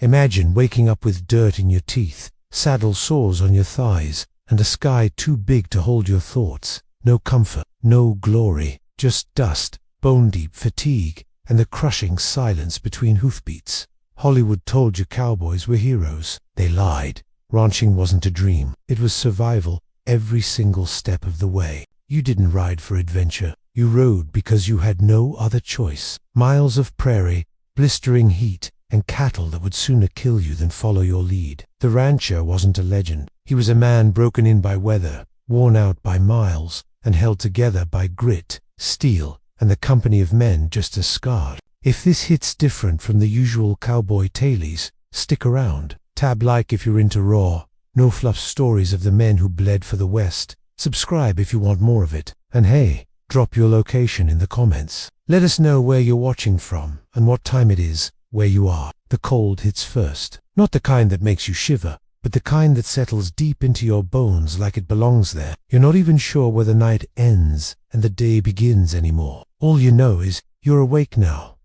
Imagine waking up with dirt in your teeth, saddle sores on your thighs, and a sky too big to hold your thoughts. No comfort, no glory, just dust, bone-deep fatigue, and the crushing silence between hoofbeats. Hollywood told you cowboys were heroes. They lied. Ranching wasn't a dream. It was survival every single step of the way. You didn't ride for adventure. You rode because you had no other choice. Miles of prairie, blistering heat, and cattle that would sooner kill you than follow your lead. The rancher wasn't a legend. He was a man broken in by weather, worn out by miles, and held together by grit, steel, and the company of men just as scarred. If this hits different from the usual cowboy tailies, stick around. Tab like if you're into raw, no fluff stories of the men who bled for the West. Subscribe if you want more of it. And hey, drop your location in the comments. Let us know where you're watching from and what time it is where you are. The cold hits first. Not the kind that makes you shiver, but the kind that settles deep into your bones like it belongs there. You're not even sure where the night ends and the day begins anymore. All you know is you're awake now.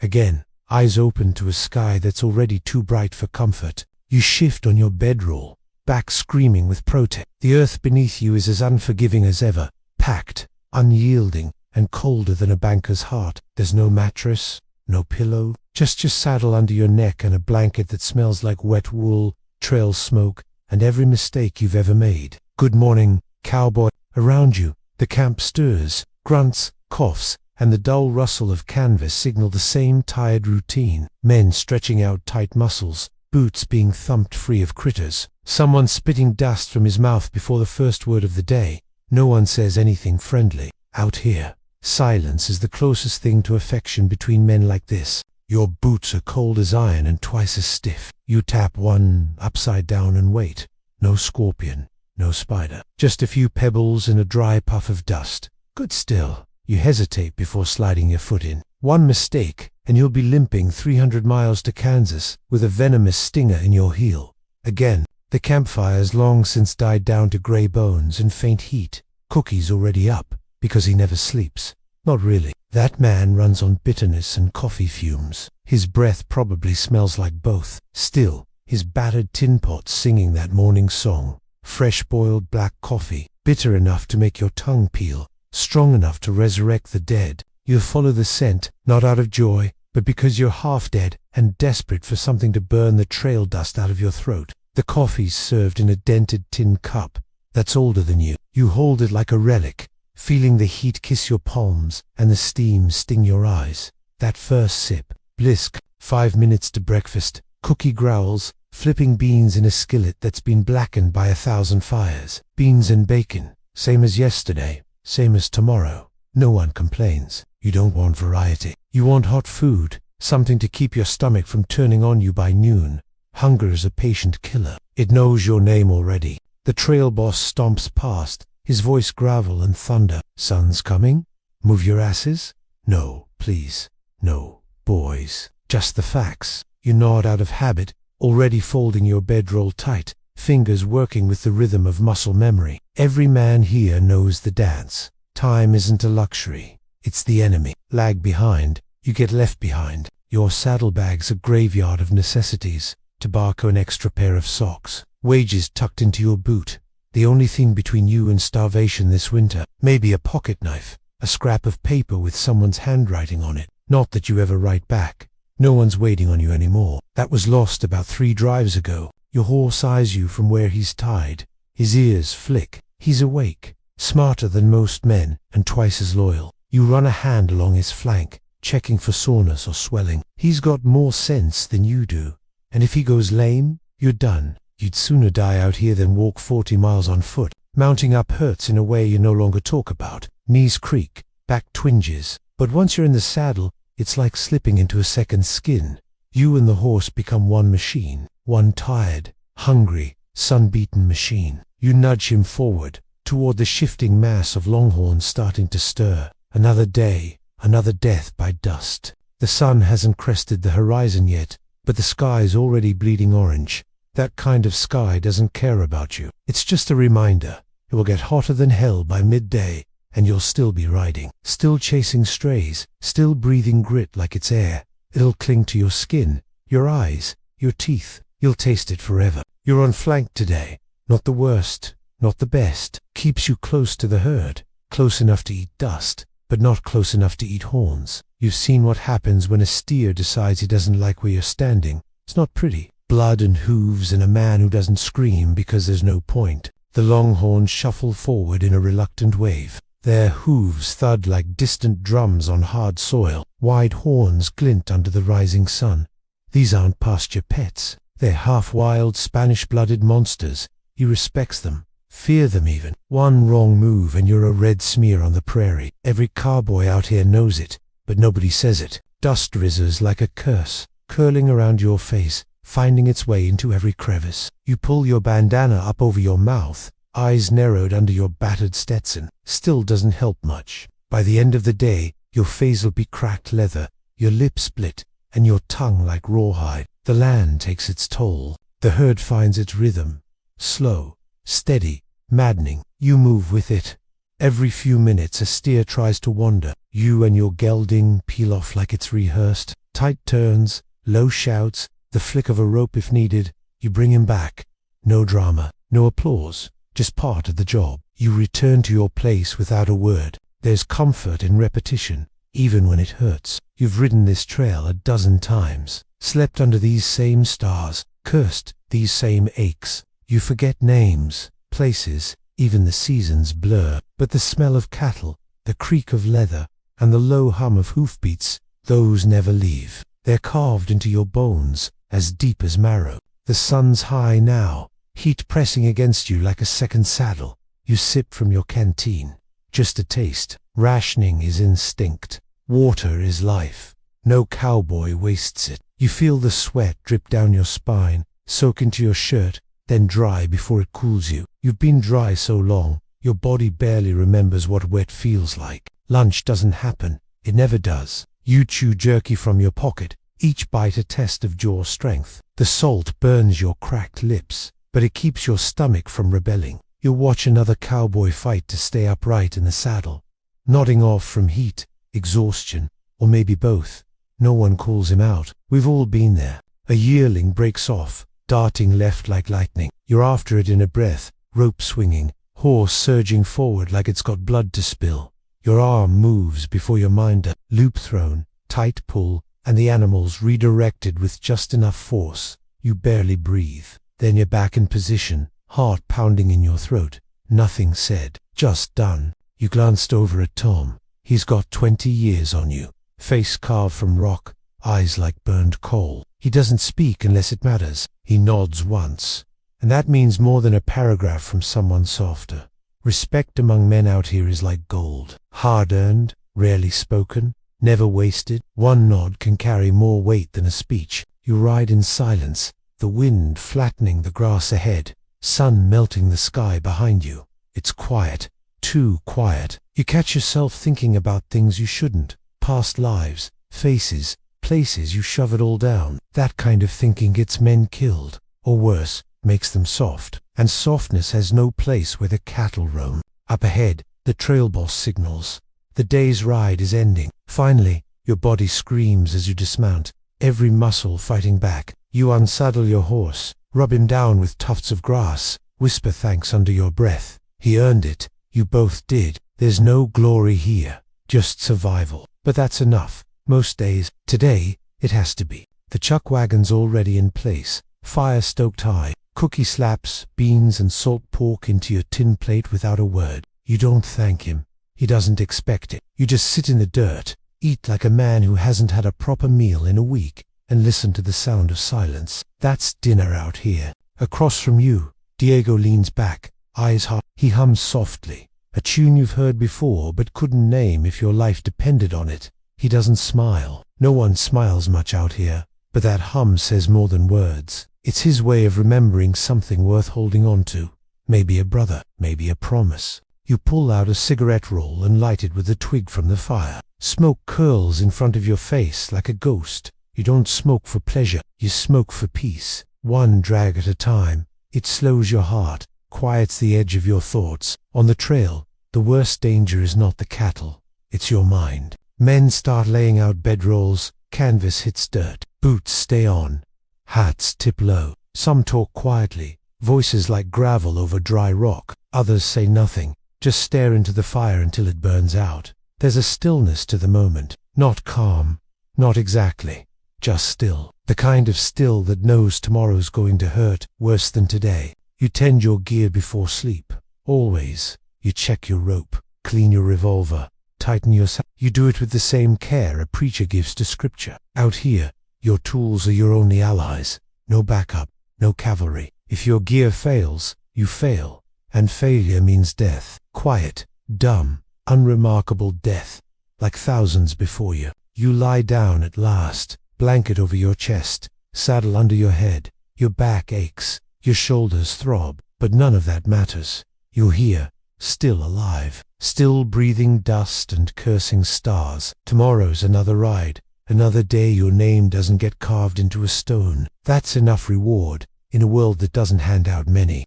Again, eyes open to a sky that's already too bright for comfort. You shift on your bedroll, back screaming with protest. The earth beneath you is as unforgiving as ever, packed, unyielding, and colder than a banker's heart. There's no mattress, no pillow, just your saddle under your neck and a blanket that smells like wet wool, trail smoke, and every mistake you've ever made. Good morning, cowboy. Around you, the camp stirs, grunts, coughs, and the dull rustle of canvas signal the same tired routine. Men stretching out tight muscles, boots being thumped free of critters, someone spitting dust from his mouth before the first word of the day. No one says anything friendly. Out here, silence is the closest thing to affection between men like this. Your boots are cold as iron and twice as stiff. You tap one upside down and wait. No scorpion, no spider. Just a few pebbles and a dry puff of dust. Good still. You hesitate before sliding your foot in. One mistake, and you'll be limping 300 miles to Kansas with a venomous stinger in your heel. Again, the campfire's long since died down to gray bones and faint heat. Cookie's already up, because he never sleeps. Not really. That man runs on bitterness and coffee fumes. His breath probably smells like both. Still, his battered tin pot's singing that morning song. Fresh boiled black coffee, bitter enough to make your tongue peel, strong enough to resurrect the dead. You follow the scent, not out of joy, but because you're half dead and desperate for something to burn the trail dust out of your throat. The coffee's served in a dented tin cup that's older than you. You hold it like a relic, feeling the heat kiss your palms and the steam sting your eyes. That first sip, bliss. 5 minutes to breakfast. Cookie growls, flipping beans in a skillet that's been blackened by 1,000 fires. Beans and bacon, same as yesterday, same as tomorrow. No one complains. You don't want variety. You want hot food, something to keep your stomach from turning on you by noon. Hunger's a patient killer. It knows your name already. The trail boss stomps past, his voice gravel and thunder. Sun's coming? Move your asses? No, please. No, boys. Just the facts. You nod out of habit, already folding your bedroll tight, fingers working with the rhythm of muscle memory. Every man here knows the dance. Time isn't a luxury. It's the enemy. Lag behind, you get left behind. Your saddlebag's a graveyard of necessities. Tobacco, an extra pair of socks. Wages tucked into your boot. The only thing between you and starvation this winter. Maybe a pocket knife. A scrap of paper with someone's handwriting on it. Not that you ever write back. No one's waiting on you anymore. That was lost about 3 drives ago. Your horse eyes you from where he's tied. His ears flick. He's awake. Smarter than most men, and twice as loyal. You run a hand along his flank, checking for soreness or swelling. He's got more sense than you do, and if he goes lame, you're done. You'd sooner die out here than walk 40 miles on foot. Mounting up hurts in a way you no longer talk about. Knees creak, back twinges, but once you're in the saddle, it's like slipping into a second skin. You and the horse become one machine, one tired, hungry, sun-beaten machine. You nudge him forward, toward the shifting mass of longhorns starting to stir. Another day, another death by dust. The sun hasn't crested the horizon yet, but the sky's already bleeding orange. That kind of sky doesn't care about you. It's just a reminder. It will get hotter than hell by midday, and you'll still be riding. Still chasing strays, still breathing grit like it's air. It'll cling to your skin, your eyes, your teeth. You'll taste it forever. You're on flank today. Not the worst, not the best. Keeps you close to the herd. Close enough to eat dust, but not close enough to eat horns. You've seen what happens when a steer decides he doesn't like where you're standing. It's not pretty. Blood and hooves and a man who doesn't scream because there's no point. The longhorns shuffle forward in a reluctant wave. Their hooves thud like distant drums on hard soil. Wide horns glint under the rising sun. These aren't pasture pets. They're half-wild, Spanish-blooded monsters. He respects them. Fear them even. One wrong move and you're a red smear on the prairie. Every cowboy out here knows it, but nobody says it. Dust rizzes like a curse, curling around your face, finding its way into every crevice. You pull your bandana up over your mouth, eyes narrowed under your battered Stetson. Still doesn't help much. By the end of the day, your face'll be cracked leather, your lips split, and your tongue like rawhide. The land takes its toll. The herd finds its rhythm. Slow, steady, maddening. You move with it. Every few minutes a steer tries to wander. You and your gelding peel off like it's rehearsed. Tight turns, low shouts, the flick of a rope if needed. You bring him back. No drama, no applause, just part of the job. You return to your place without a word. There's comfort in repetition, even when it hurts. You've ridden this trail a dozen times, slept under these same stars, cursed these same aches. You forget names, places, even the seasons blur, but the smell of cattle, the creak of leather, and the low hum of hoofbeats, those never leave. They're carved into your bones, as deep as marrow. The sun's high now, heat pressing against you like a second saddle. You sip from your canteen. Just a taste. Rationing is instinct. Water is life. No cowboy wastes it. You feel the sweat drip down your spine, soak into your shirt, then dry before it cools you. You've been dry so long, your body barely remembers what wet feels like. Lunch doesn't happen. It never does. You chew jerky from your pocket, each bite a test of jaw strength. The salt burns your cracked lips, but it keeps your stomach from rebelling. You watch another cowboy fight to stay upright in the saddle, nodding off from heat, exhaustion, or maybe both. No one calls him out. We've all been there. A yearling breaks off, darting left like lightning. You're after it in a breath, rope swinging, horse surging forward like it's got blood to spill. Your arm moves before your mind does. Loop thrown, tight pull, and the animal's redirected with just enough force. You barely breathe. Then you're back in position, heart pounding in your throat. Nothing said, just done. You glanced over at Tom. He's got 20 years on you. Face carved from rock, eyes like burned coal. He doesn't speak unless it matters. He nods once, and that means more than a paragraph from someone softer. Respect among men out here is like gold. Hard-earned, rarely spoken, never wasted. One nod can carry more weight than a speech. You ride in silence, the wind flattening the grass ahead, sun melting the sky behind you. It's quiet, too quiet. You catch yourself thinking about things you shouldn't. Past lives, faces, places. You shove it all down. That kind of thinking gets men killed, or worse, makes them soft. And softness has no place where the cattle roam. Up ahead, the trail boss signals. The day's ride is ending. Finally, your body screams as you dismount, every muscle fighting back. You unsaddle your horse, rub him down with tufts of grass, whisper thanks under your breath. He earned it. You both did. There's no glory here, just survival. But that's enough. Most days. Today, it has to be. The chuck wagon's already in place, fire stoked high. Cookie slaps, beans and salt pork into your tin plate without a word. You don't thank him. He doesn't expect it. You just sit in the dirt, eat like a man who hasn't had a proper meal in a week, and listen to the sound of silence. That's dinner out here. Across from you, Diego leans back, eyes hard. He hums softly, a tune you've heard before but couldn't name if your life depended on it. He doesn't smile. No one smiles much out here, but that hum says more than words. It's his way of remembering something worth holding on to. Maybe a brother, maybe a promise. You pull out a cigarette roll and light it with a twig from the fire. Smoke curls in front of your face like a ghost. You don't smoke for pleasure, you smoke for peace. One drag at a time. It slows your heart, quiets the edge of your thoughts. On the trail, the worst danger is not the cattle, it's your mind. Men start laying out bedrolls, canvas hits dirt, boots stay on. Hats tip low. Some talk quietly, voices like gravel over dry rock. Others say nothing, just stare into the fire until it burns out. There's a stillness to the moment, not calm, not exactly, just still. The kind of still that knows tomorrow's going to hurt worse than today. You tend your gear before sleep, always. You check your rope, clean your revolver, tighten your You do it with the same care a preacher gives to scripture. Out here, your tools are your only allies. No backup, no cavalry. If your gear fails, you fail, and failure means death. Quiet, dumb, unremarkable death, like thousands before you. You lie down at last, blanket over your chest, saddle under your head. Your back aches, your shoulders throb, but none of that matters. You're here, still alive, still breathing dust and cursing stars. Tomorrow's another ride, another day your name doesn't get carved into a stone. That's enough reward, in a world that doesn't hand out many.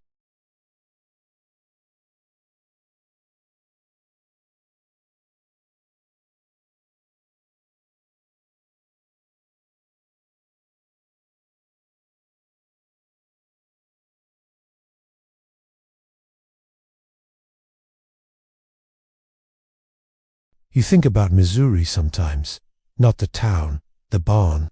You think about Missouri sometimes. Not the town, the barn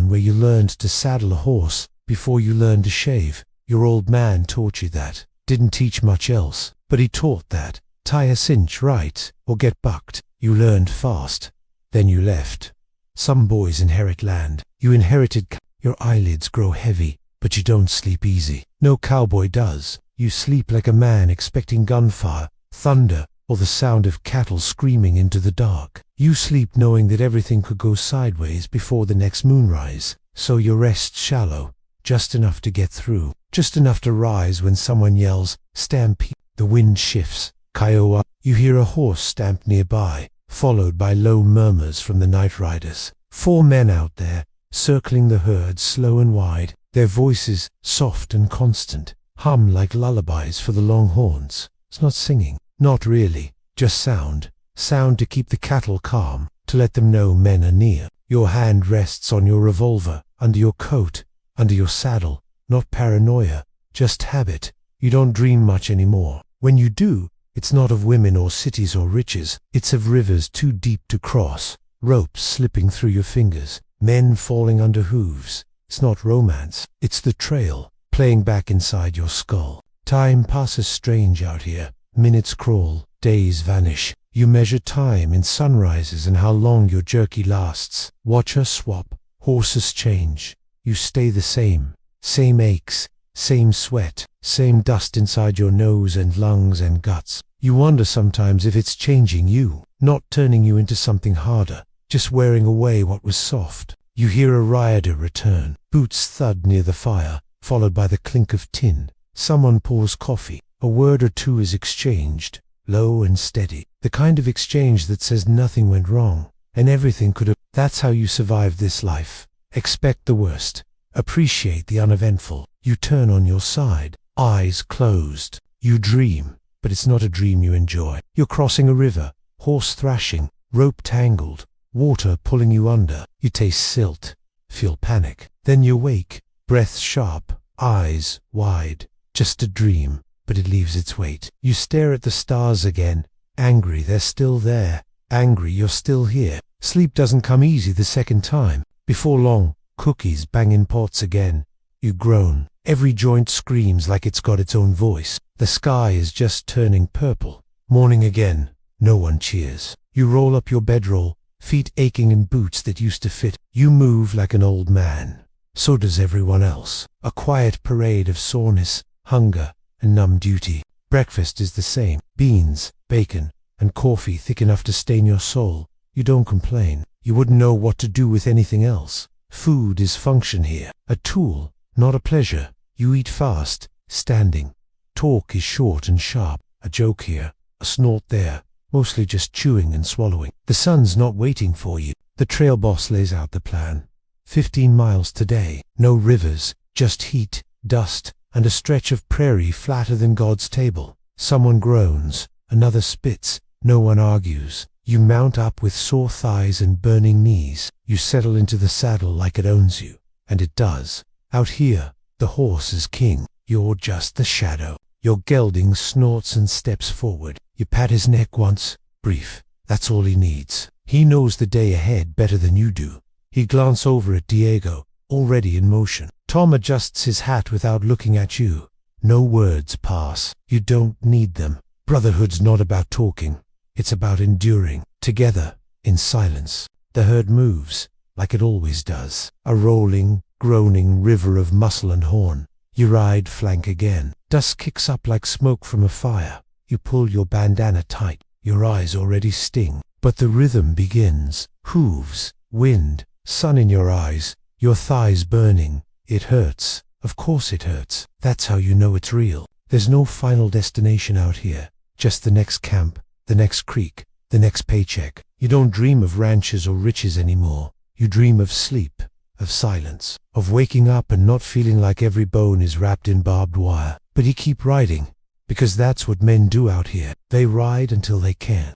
where you learned to saddle a horse before you learned to shave. Your old man taught you that. Didn't teach much else, but he taught that. Tie a cinch right, or get bucked. You learned fast. Then you left. Some boys inherit land. You inherited. Your eyelids grow heavy, but you don't sleep easy. No cowboy does. You sleep like a man expecting gunfire, thunder, or the sound of cattle screaming into the dark. You sleep knowing that everything could go sideways before the next moonrise, so you rest shallow, just enough to get through, just enough to rise when someone yells, "Stampede." The wind shifts. Kiowa. You hear a horse stamp nearby, followed by low murmurs from the night riders. 4 men out there, circling the herd slow and wide, their voices, soft and constant, hum like lullabies for the longhorns. It's not singing. Not really, just sound. Sound to keep the cattle calm, to let them know men are near. Your hand rests on your revolver, under your coat, under your saddle. Not paranoia, just habit. You don't dream much anymore. When you do, it's not of women or cities or riches. It's of rivers too deep to cross, ropes slipping through your fingers, men falling under hooves. It's not romance, it's the trail, playing back inside your skull. Time passes strange out here. Minutes crawl, days vanish. You measure time in sunrises and how long your jerky lasts. Watch her swap, horses change. You stay the same. Same aches, same sweat, same dust inside your nose and lungs and guts. You wonder sometimes if it's changing you, not turning you into something harder, just wearing away what was soft. You hear a rider return. Boots thud near the fire, followed by the clink of tin. Someone pours coffee. A word or two is exchanged, low and steady, the kind of exchange that says nothing went wrong, and everything could have. That's how you survive this life. Expect the worst. Appreciate the uneventful. You turn on your side, eyes closed. You dream, but it's not a dream you enjoy. You're crossing a river, horse thrashing, rope tangled, water pulling you under. You taste silt, feel panic. Then you wake, breath sharp, eyes wide. Just a dream. But it leaves its weight. You stare at the stars again, angry they're still there, angry you're still here. Sleep doesn't come easy the second time. Before long, cookies bang in pots again. You groan. Every joint screams like it's got its own voice. The sky is just turning purple. Morning again. No one cheers. You roll up your bedroll, feet aching in boots that used to fit. You move like an old man. So does everyone else. A quiet parade of soreness, hunger, and numb duty. Breakfast is the same. Beans, bacon, and coffee thick enough to stain your soul. You don't complain. You wouldn't know what to do with anything else. Food is function here. A tool, not a pleasure. You eat fast, standing. Talk is short and sharp. A joke here, a snort there. Mostly just chewing and swallowing. The sun's not waiting for you. The trail boss lays out the plan. 15 miles today. No rivers, just heat, dust, and a stretch of prairie flatter than God's table. Someone groans, another spits, no one argues. You mount up with sore thighs and burning knees. You settle into the saddle like it owns you, and it does. Out here, the horse is king. You're just the shadow. Your gelding snorts and steps forward. You pat his neck once, brief. That's all he needs. He knows the day ahead better than you do. He glances over at Diego, already in motion. Tom adjusts his hat without looking at you. No words pass. You don't need them. Brotherhood's not about talking. It's about enduring, together, in silence. The herd moves, like it always does. A rolling, groaning river of muscle and horn. You ride flank again. Dust kicks up like smoke from a fire. You pull your bandana tight. Your eyes already sting. But the rhythm begins. Hooves, wind, sun in your eyes, your thighs burning. It hurts. Of course it hurts. That's how you know it's real. There's no final destination out here. Just the next camp, the next creek, the next paycheck. You don't dream of ranches or riches anymore. You dream of sleep, of silence, of waking up and not feeling like every bone is wrapped in barbed wire. But you keep riding, because that's what men do out here. They ride until they can.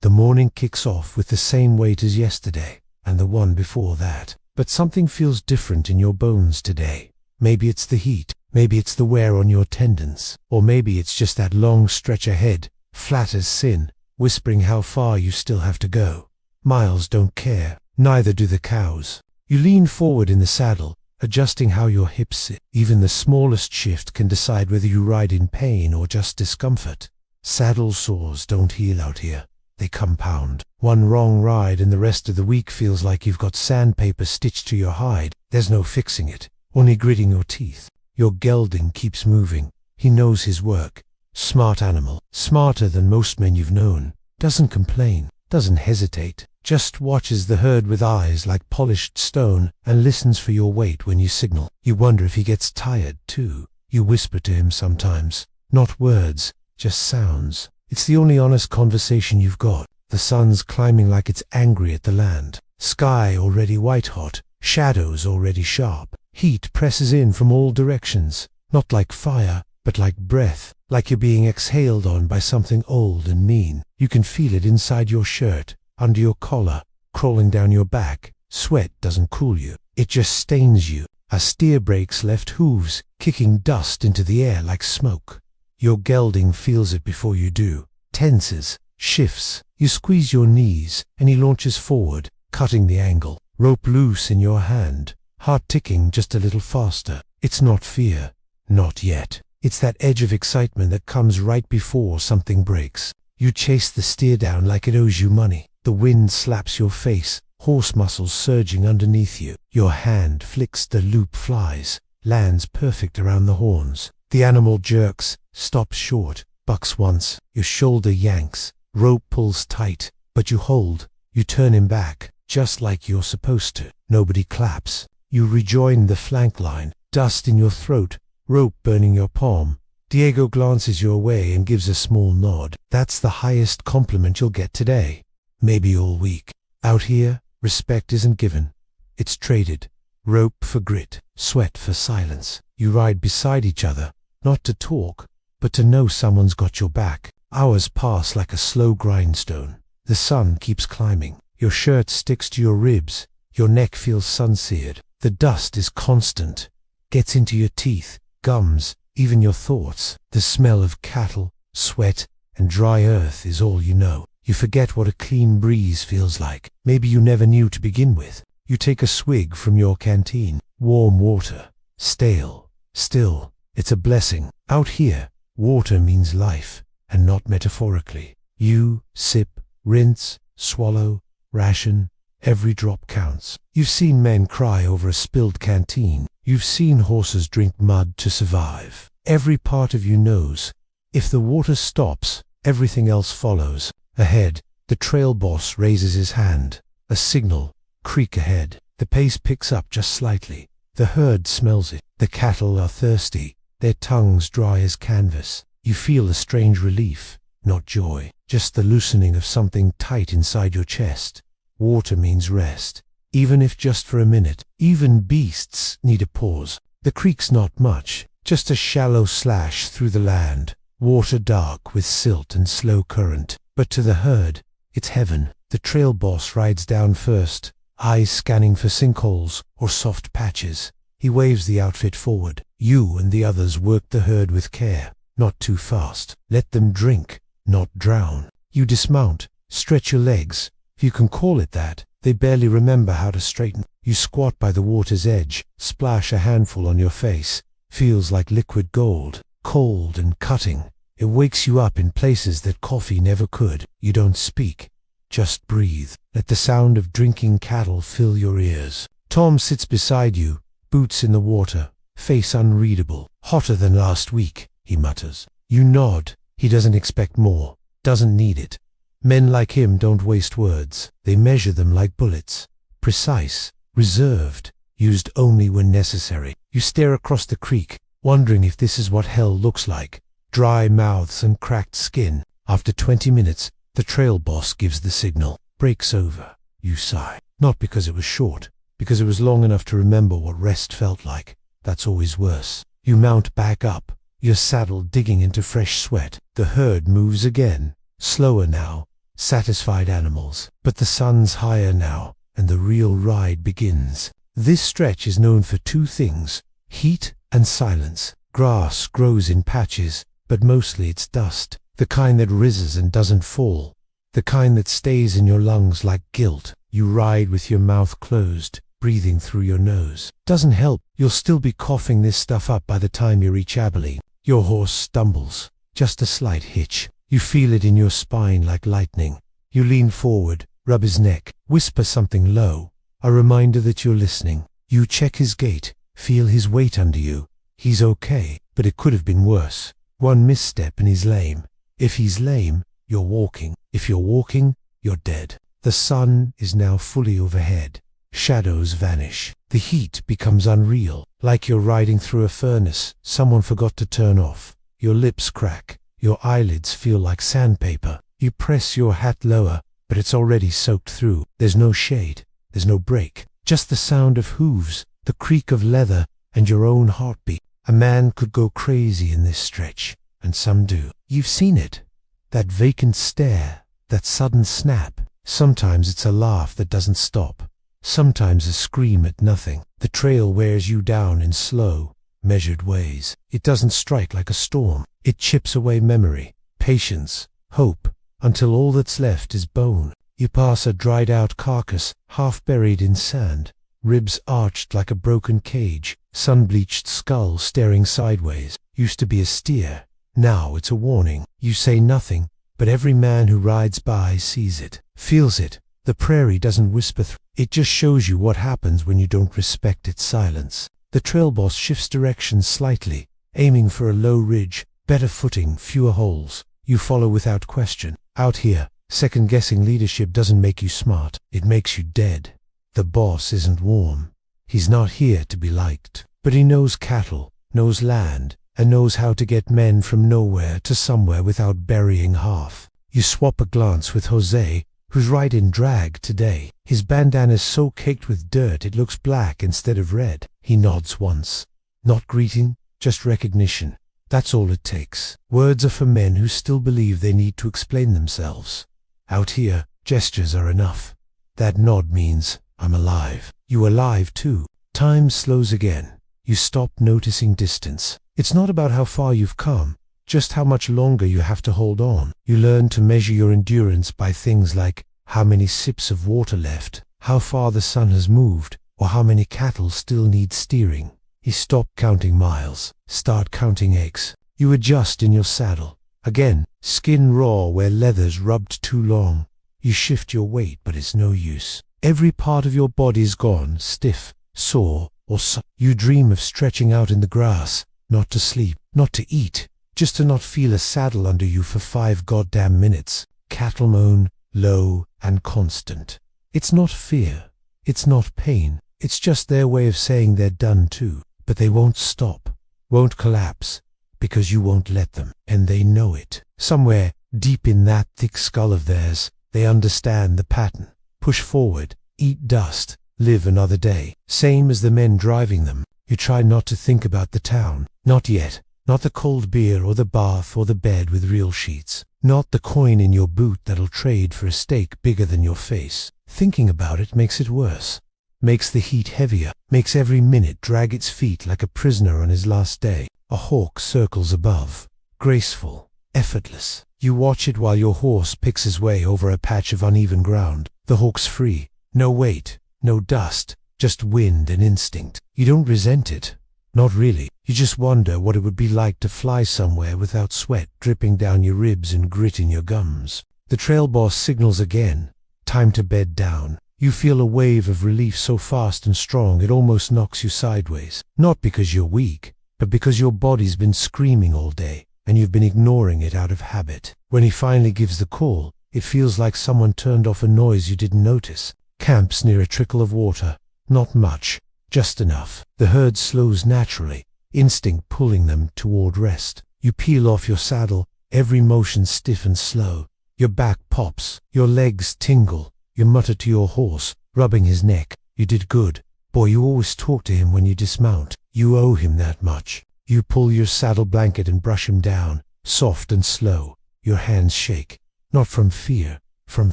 The morning kicks off with the same weight as yesterday, and the one before that. But something feels different in your bones today. Maybe it's the heat, maybe it's the wear on your tendons, or maybe it's just that long stretch ahead, flat as sin, whispering how far you still have to go. Miles don't care, neither do the cows. You lean forward in the saddle, adjusting how your hips sit. Even the smallest shift can decide whether you ride in pain or just discomfort. Saddle sores don't heal out here. They compound. One wrong ride and the rest of the week feels like you've got sandpaper stitched to your hide. There's no fixing it, only gritting your teeth. Your gelding keeps moving. He knows his work. Smart animal, smarter than most men you've known. Doesn't complain, doesn't hesitate. Just watches the herd with eyes like polished stone and listens for your weight when you signal. You wonder if he gets tired too. You whisper to him sometimes. Not words, just sounds. It's the only honest conversation you've got. The sun's climbing like it's angry at the land. Sky already white-hot. Shadows already sharp. Heat presses in from all directions. Not like fire, but like breath. Like you're being exhaled on by something old and mean. You can feel it inside your shirt, under your collar, crawling down your back. Sweat doesn't cool you. It just stains you. A steer breaks left hooves, kicking dust into the air like smoke. Your gelding feels it before you do. Tenses, shifts. You squeeze your knees, and he launches forward, cutting the angle. Rope loose in your hand. Heart ticking just a little faster. It's not fear. Not yet. It's that edge of excitement that comes right before something breaks. You chase the steer down like it owes you money. The wind slaps your face, horse muscles surging underneath you. Your hand flicks, the loop flies, lands perfect around the horns. The animal jerks, stops short, bucks once. Your shoulder yanks, rope pulls tight, but you hold. You turn him back, just like you're supposed to. Nobody claps. You rejoin the flank line, dust in your throat, rope burning your palm. Diego glances your way and gives a small nod. That's the highest compliment you'll get today. Maybe all week. Out here, respect isn't given. It's traded. Rope for grit, sweat for silence. You ride beside each other, not to talk, but to know someone's got your back. Hours pass like a slow grindstone. The sun keeps climbing. Your shirt sticks to your ribs. Your neck feels sun-seared. The dust is constant. Gets into your teeth, gums, even your thoughts. The smell of cattle, sweat, and dry earth is all you know. You forget what a clean breeze feels like. Maybe you never knew to begin with. You take a swig from your canteen. Warm water. Stale. Still. It's a blessing. Out here, water means life, and not metaphorically. You sip, rinse, swallow, ration. Every drop counts. You've seen men cry over a spilled canteen. You've seen horses drink mud to survive. Every part of you knows. If the water stops, everything else follows. Ahead, the trail boss raises his hand. A signal. Creek ahead. The pace picks up just slightly. The herd smells it. The cattle are thirsty. Their tongues dry as canvas. You feel a strange relief, not joy, just the loosening of something tight inside your chest. Water means rest, even if just for a minute. Even beasts need a pause. The creek's not much, just a shallow slash through the land, water dark with silt and slow current. But to the herd, it's heaven. The trail boss rides down first, eyes scanning for sinkholes or soft patches. He waves the outfit forward. You and the others work the herd with care, not too fast. Let them drink, not drown. You dismount, stretch your legs, if you can call it that. They barely remember how to straighten. You squat by the water's edge, splash a handful on your face. Feels like liquid gold, cold and cutting. It wakes you up in places that coffee never could. You don't speak, just breathe. Let the sound of drinking cattle fill your ears. Tom sits beside you, boots in the water, face unreadable. Hotter than last week, he mutters. You nod. He doesn't expect more, doesn't need it. Men like him don't waste words. They measure them like bullets. Precise, reserved, used only when necessary. You stare across the creek, wondering if this is what hell looks like. Dry mouths and cracked skin. After 20 minutes, the trail boss gives the signal. Break's over. You sigh. Not because it was short, because it was long enough to remember what rest felt like. That's always worse. You mount back up, your saddle digging into fresh sweat. The herd moves again, slower now, satisfied animals. But the sun's higher now, and the real ride begins. This stretch is known for two things: heat and silence. Grass grows in patches, but mostly it's dust. The kind that rises and doesn't fall. The kind that stays in your lungs like guilt. You ride with your mouth closed, breathing through your nose. Doesn't help. You'll still be coughing this stuff up by the time you reach Abilene. Your horse stumbles. Just a slight hitch. You feel it in your spine like lightning. You lean forward, rub his neck, whisper something low, a reminder that you're listening. You check his gait, feel his weight under you. He's okay, but it could have been worse. One misstep and he's lame. If he's lame, you're walking. If you're walking, you're dead. The sun is now fully overhead. Shadows vanish. The heat becomes unreal, like you're riding through a furnace someone forgot to turn off. Your lips crack. Your eyelids feel like sandpaper. You press your hat lower, but it's already soaked through. There's no shade. There's no break. Just the sound of hooves, the creak of leather, and your own heartbeat. A man could go crazy in this stretch, and some do. You've seen it. That vacant stare, that sudden snap. Sometimes it's a laugh that doesn't stop. Sometimes a scream at nothing. The trail wears you down in slow, measured ways. It doesn't strike like a storm. It chips away memory, patience, hope, until all that's left is bone. You pass a dried-out carcass, half buried in sand, ribs arched like a broken cage, sun-bleached skull staring sideways. Used to be a steer. Now it's a warning. You say nothing, but every man who rides by sees it, feels it. The prairie doesn't whisper it just shows you what happens when you don't respect its silence. The trail boss shifts direction slightly, aiming for a low ridge, better footing, fewer holes. You follow without question. Out here, second-guessing leadership doesn't make you smart, it makes you dead. The boss isn't warm. He's not here to be liked. But he knows cattle, knows land, and knows how to get men from nowhere to somewhere without burying half. You swap a glance with Jose, who's right in drag today. His bandana's so caked with dirt it looks black instead of red. He nods once. Not greeting, just recognition. That's all it takes. Words are for men who still believe they need to explain themselves. Out here, gestures are enough. That nod means, I'm alive. You alive too. Time slows again. You stop noticing distance. It's not about how far you've come, just how much longer you have to hold on. You learn to measure your endurance by things like how many sips of water left, how far the sun has moved, or how many cattle still need steering. You stop counting miles, start counting eggs. You adjust in your saddle. Again, skin raw where leather's rubbed too long. You shift your weight, but it's no use. Every part of your body's gone, stiff, sore, or You dream of stretching out in the grass, not to sleep, not to eat, just to not feel a saddle under you for 5 goddamn minutes. Cattle moan, low and constant. It's not fear. It's not pain. It's just their way of saying they're done too. But they won't stop, won't collapse, because you won't let them. And they know it. Somewhere, deep in that thick skull of theirs, they understand the pattern. Push forward, eat dust, live another day. Same as the men driving them. You try not to think about the town. Not yet. Not the cold beer or the bath or the bed with real sheets. Not the coin in your boot that'll trade for a steak bigger than your face. Thinking about it makes it worse. makes the heat heavier, makes every minute drag its feet like a prisoner on his last day. A hawk circles above, graceful, effortless. You watch it while your horse picks his way over a patch of uneven ground. The hawk's free, no weight, no dust, just wind and instinct. You don't resent it. Not really. You just wonder what it would be like to fly somewhere without sweat dripping down your ribs and grit in your gums. The trail boss signals again. Time to bed down. You feel a wave of relief so fast and strong it almost knocks you sideways. Not because you're weak, but because your body's been screaming all day, and you've been ignoring it out of habit. When he finally gives the call, it feels like someone turned off a noise you didn't notice. Camps near a trickle of water. Not much, just enough. The herd slows naturally, instinct pulling them toward rest. You peel off your saddle, every motion stiff and slow. Your back pops, your legs tingle. You mutter to your horse, rubbing his neck. You did good. Boy, you always talk to him when you dismount. You owe him that much. You pull your saddle blanket and brush him down, soft and slow. Your hands shake, not from fear, from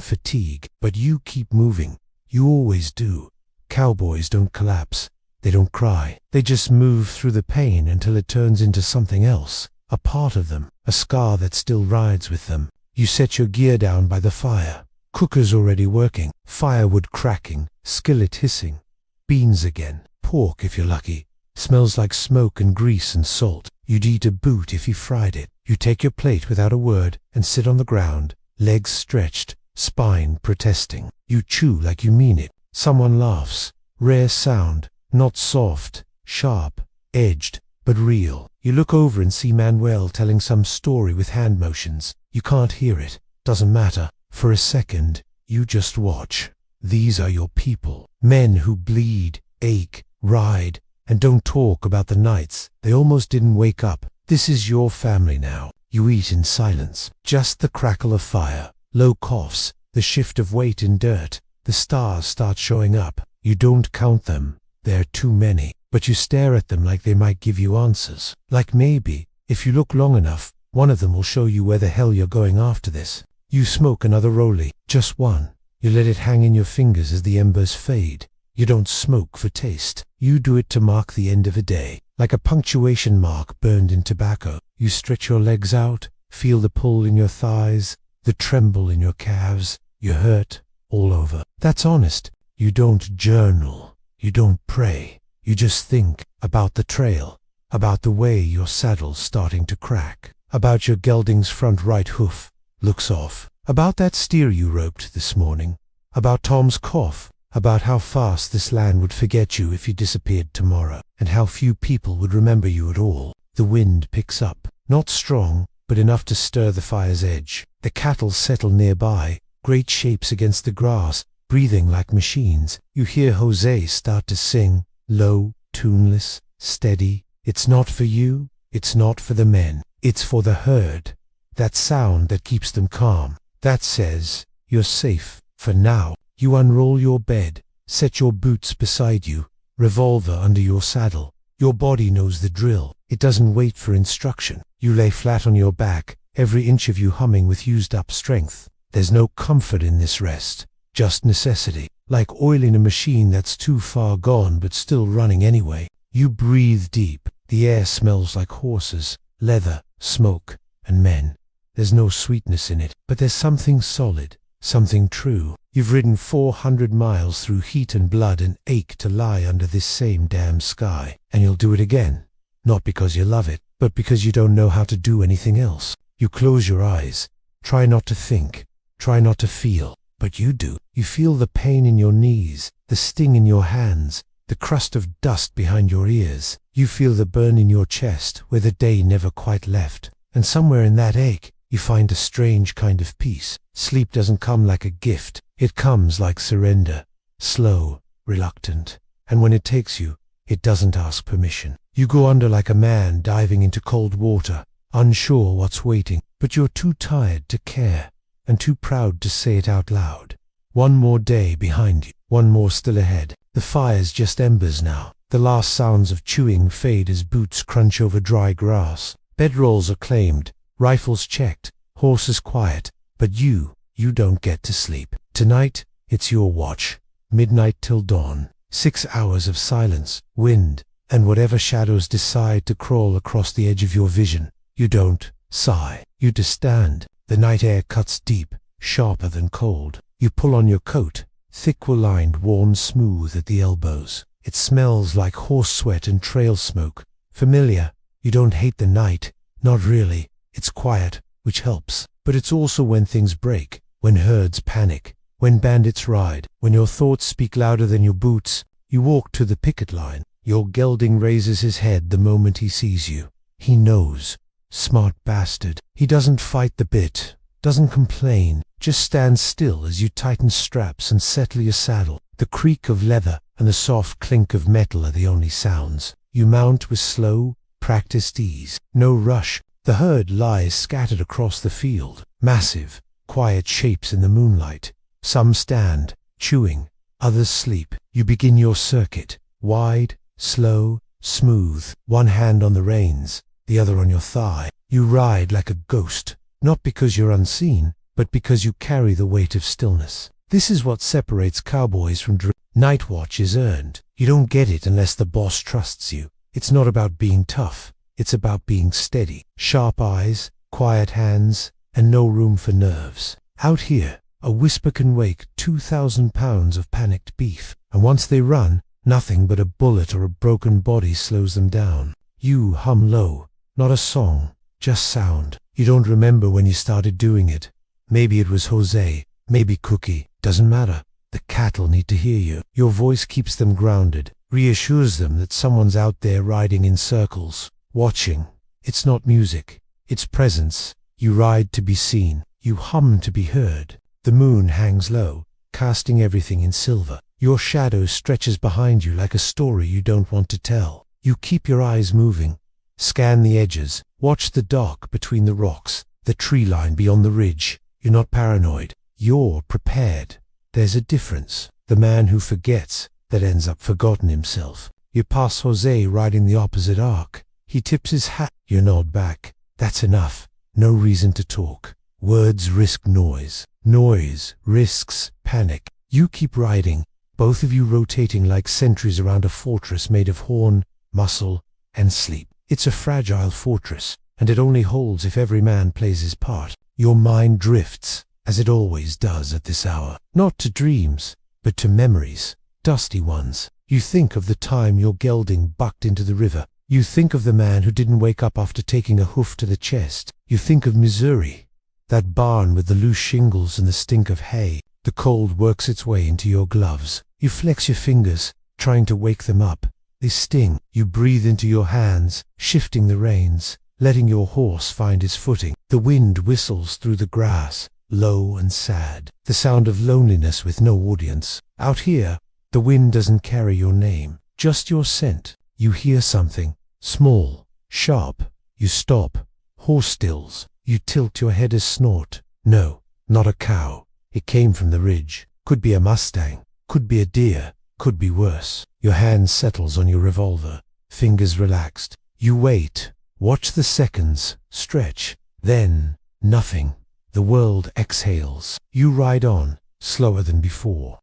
fatigue. But you keep moving. You always do. Cowboys don't collapse. They don't cry. They just move through the pain until it turns into something else. A part of them, a scar that still rides with them. You set your gear down by the fire. Cooker's already working, firewood cracking, skillet hissing. Beans again, pork if you're lucky. Smells like smoke and grease and salt. You'd eat a boot if he fried it. You take your plate without a word and sit on the ground, legs stretched, spine protesting. You chew like you mean it. Someone laughs. Rare sound, not soft, sharp, edged, but real. You look over and see Manuel telling some story with hand motions. You can't hear it. Doesn't matter. For a second, you just watch. These are your people. Men who bleed, ache, ride, and don't talk about the nights they almost didn't wake up. This is your family now. You eat in silence. Just the crackle of fire, low coughs, the shift of weight in dirt. The stars start showing up. You don't count them. There are too many. But you stare at them like they might give you answers. Like maybe, if you look long enough, one of them will show you where the hell you're going after this. You smoke another rollie, just one. You let it hang in your fingers as the embers fade. You don't smoke for taste. You do it to mark the end of a day. Like a punctuation mark burned in tobacco. You stretch your legs out, feel the pull in your thighs, the tremble in your calves. You hurt all over. That's honest. You don't journal. You don't pray. You just think about the trail, about the way your saddle's starting to crack, about your gelding's front right hoof looks off, about that steer you roped this morning, about Tom's cough, about how fast this land would forget you if you disappeared tomorrow, and how few people would remember you at all. The wind picks up, not strong, but enough to stir the fire's edge. The cattle settle nearby, great shapes against the grass, breathing like machines. You hear Jose start to sing, low, tuneless, steady. It's not for you, it's not for the men, it's for the herd. That sound that keeps them calm, that says, you're safe, for now. You unroll your bed, set your boots beside you, revolver under your saddle. Your body knows the drill. It doesn't wait for instruction. You lay flat on your back, every inch of you humming with used up strength. There's no comfort in this rest, just necessity, like oiling a machine that's too far gone but still running anyway. You breathe deep. The air smells like horses, leather, smoke, and men. There's no sweetness in it, but there's something solid, something true. You've ridden 400 miles through heat and blood and ache to lie under this same damn sky. And you'll do it again. Not because you love it, but because you don't know how to do anything else. You close your eyes. Try not to think. Try not to feel. But you do. You feel the pain in your knees, the sting in your hands, the crust of dust behind your ears. You feel the burn in your chest where the day never quite left. And somewhere in that ache, you find a strange kind of peace. Sleep doesn't come like a gift. It comes like surrender. Slow, reluctant. And when it takes you, it doesn't ask permission. You go under like a man diving into cold water, unsure what's waiting, but you're too tired to care, and too proud to say it out loud. One more day behind you, one more still ahead. The fire's just embers now. The last sounds of chewing fade as boots crunch over dry grass. Bedrolls are claimed, rifles checked, horses quiet, but you don't get to sleep. Tonight, it's your watch. Midnight till dawn. 6 hours of silence, wind, and whatever shadows decide to crawl across the edge of your vision. You don't sigh. You just stand. The night air cuts deep, sharper than cold. You pull on your coat, thick wool-lined, worn smooth at the elbows. It smells like horse sweat and trail smoke. Familiar. You don't hate the night. Not really. It's quiet, which helps. But it's also when things break, when herds panic, when bandits ride, when your thoughts speak louder than your boots. You walk to the picket line. Your gelding raises his head the moment he sees you. He knows. Smart bastard. He doesn't fight the bit, doesn't complain, just stands still as you tighten straps and settle your saddle. The creak of leather and the soft clink of metal are the only sounds. You mount with slow, practiced ease. No rush. The herd lies scattered across the field. Massive, quiet shapes in the moonlight. Some stand, chewing. Others sleep. You begin your circuit. Wide, slow, smooth. One hand on the reins, the other on your thigh. You ride like a ghost. Not because you're unseen, but because you carry the weight of stillness. This is what separates cowboys from night watch is earned. You don't get it unless the boss trusts you. It's not about being tough. It's about being steady. Sharp eyes, quiet hands, and no room for nerves. Out here, a whisper can wake 2,000 pounds of panicked beef. And once they run, nothing but a bullet or a broken body slows them down. You hum low. Not a song, just sound. You don't remember when you started doing it. Maybe it was Jose, maybe Cookie. Doesn't matter. The cattle need to hear you. Your voice keeps them grounded, reassures them that someone's out there riding in circles, watching. It's not music, it's presence. You ride to be seen. You hum to be heard. The moon hangs low, casting everything in silver. Your shadow stretches behind you like a story you don't want to tell. You keep your eyes moving. Scan the edges. Watch the dark between the rocks, the tree line beyond the ridge. You're not paranoid. You're prepared. There's a difference. The man who forgets, that ends up forgotten himself. You pass Jose riding the opposite arc. He tips his hat. You nod back. That's enough. No reason to talk. Words risk noise. Noise risks panic. You keep riding, both of you rotating like sentries around a fortress made of horn, muscle, and sleep. It's a fragile fortress, and it only holds if every man plays his part. Your mind drifts, as it always does at this hour. Not to dreams, but to memories, dusty ones. You think of the time your gelding bucked into the river. You think of the man who didn't wake up after taking a hoof to the chest. You think of Missouri, that barn with the loose shingles and the stink of hay. The cold works its way into your gloves. You flex your fingers, trying to wake them up. They sting. You breathe into your hands, shifting the reins, letting your horse find his footing. The wind whistles through the grass, low and sad. The sound of loneliness with no audience. Out here, the wind doesn't carry your name, just your scent. You hear something, small, sharp. You stop. Horse stills. You tilt your head as snort. No, not a cow. It came from the ridge. Could be a Mustang. Could be a deer. Could be worse. Your hand settles on your revolver. Fingers relaxed. You wait. Watch the seconds. Stretch. Then, nothing. The world exhales. You ride on, slower than before.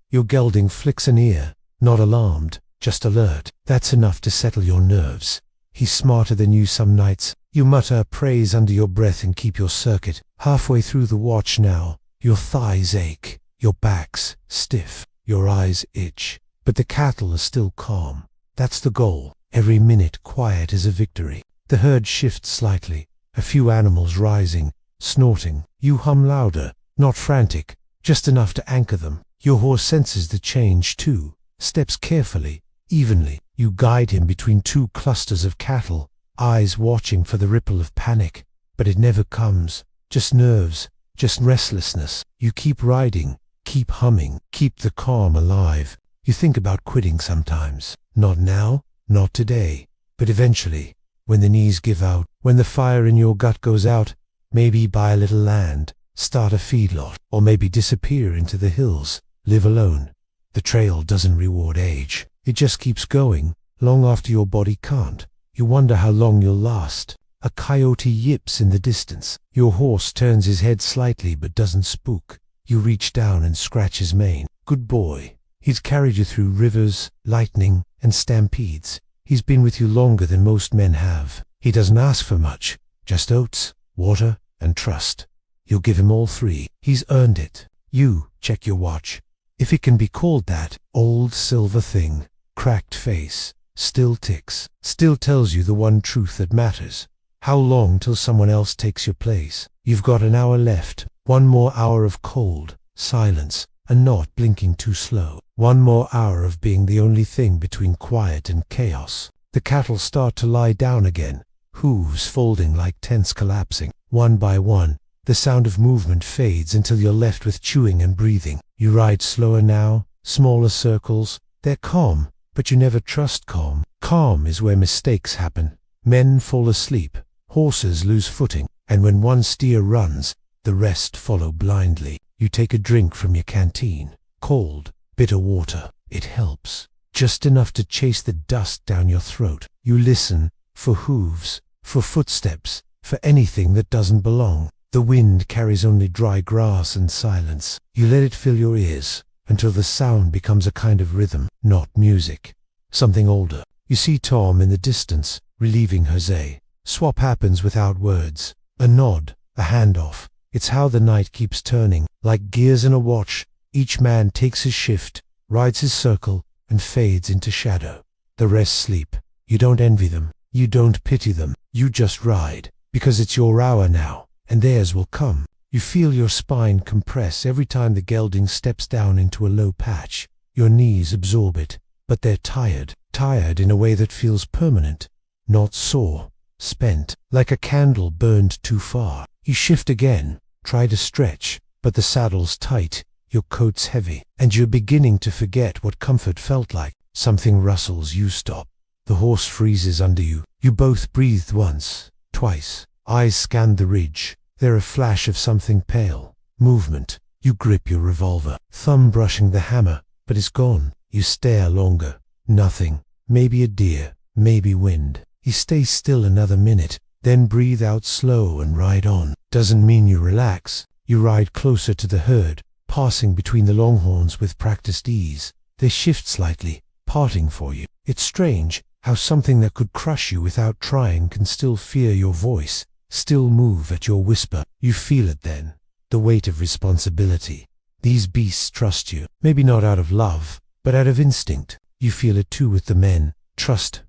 Your gelding flicks an ear. Not alarmed, just alert. That's enough to settle your nerves. He's smarter than you some nights. You mutter praise under your breath and keep your circuit. Halfway through the watch now, your thighs ache. Your back's stiff. Your eyes itch. But the cattle are still calm. That's the goal. Every minute quiet is a victory. The herd shifts slightly. A few animals rising, snorting. You hum louder, not frantic, just enough to anchor them. Your horse senses the change too. Steps carefully, evenly. You guide him between two clusters of cattle, eyes watching for the ripple of panic. But it never comes. Just nerves, just restlessness. You keep riding. Keep humming, keep the calm alive. You think about quitting sometimes. Not now, not today, but eventually, when the knees give out, when the fire in your gut goes out, maybe buy a little land, start a feedlot, or maybe disappear into the hills, live alone. The trail doesn't reward age. It just keeps going, long after your body can't. You wonder how long you'll last. A coyote yips in the distance. Your horse turns his head slightly but doesn't spook. You reach down and scratch his mane. Good boy. He's carried you through rivers, lightning, and stampedes. He's been with you longer than most men have. He doesn't ask for much, just oats, water, and trust. You'll give him all three. He's earned it. You check your watch. If it can be called that, old silver thing, cracked face, still ticks, still tells you the one truth that matters. How long till someone else takes your place? You've got an hour left. One more hour of cold, silence, and not blinking too slow. One more hour of being the only thing between quiet and chaos. The cattle start to lie down again, hooves folding like tents collapsing. One by one, the sound of movement fades until you're left with chewing and breathing. You ride slower now, smaller circles. They're calm, but you never trust calm. Calm is where mistakes happen. Men fall asleep, horses lose footing, and when one steer runs, the rest follow blindly. You take a drink from your canteen. Cold, bitter water. It helps. Just enough to chase the dust down your throat. You listen for hooves, for footsteps, for anything that doesn't belong. The wind carries only dry grass and silence. You let it fill your ears until the sound becomes a kind of rhythm, not music. Something older. You see Tom in the distance, relieving Jose. Swap happens without words. A nod, a handoff. It's how the night keeps turning. Like gears in a watch, each man takes his shift, rides his circle, and fades into shadow. The rest sleep. You don't envy them. You don't pity them. You just ride, because it's your hour now, and theirs will come. You feel your spine compress every time the gelding steps down into a low patch. Your knees absorb it, but they're tired. Tired in a way that feels permanent, not sore. Spent, like a candle burned too far. You shift again, try to stretch, but the saddle's tight, your coat's heavy, and you're beginning to forget what comfort felt like. Something rustles, you stop. The horse freezes under you. You both breathed once, twice. Eyes scan the ridge. They're a flash of something pale. Movement. You grip your revolver, thumb brushing the hammer, but it's gone. You stare longer. Nothing. Maybe a deer, maybe wind. You stay still another minute, then breathe out slow and ride on. Doesn't mean you relax. You ride closer to the herd, passing between the longhorns with practiced ease. They shift slightly, parting for you. It's strange how something that could crush you without trying can still fear your voice, still move at your whisper. You feel it then, the weight of responsibility. These beasts trust you, maybe not out of love, but out of instinct. You feel it too with the men. Trust.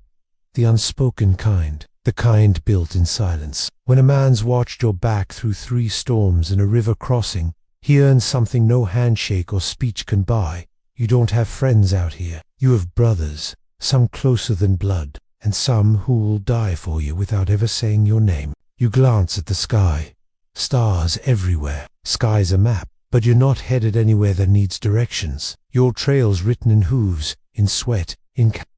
The unspoken kind. The kind built in silence. When a man's watched your back through 3 storms and a river crossing, he earns something no handshake or speech can buy. You don't have friends out here. You have brothers, some closer than blood, and some who will die for you without ever saying your name. You glance at the sky. Stars everywhere. Sky's a map, but you're not headed anywhere that needs directions. Your trail's written in hooves, in sweat,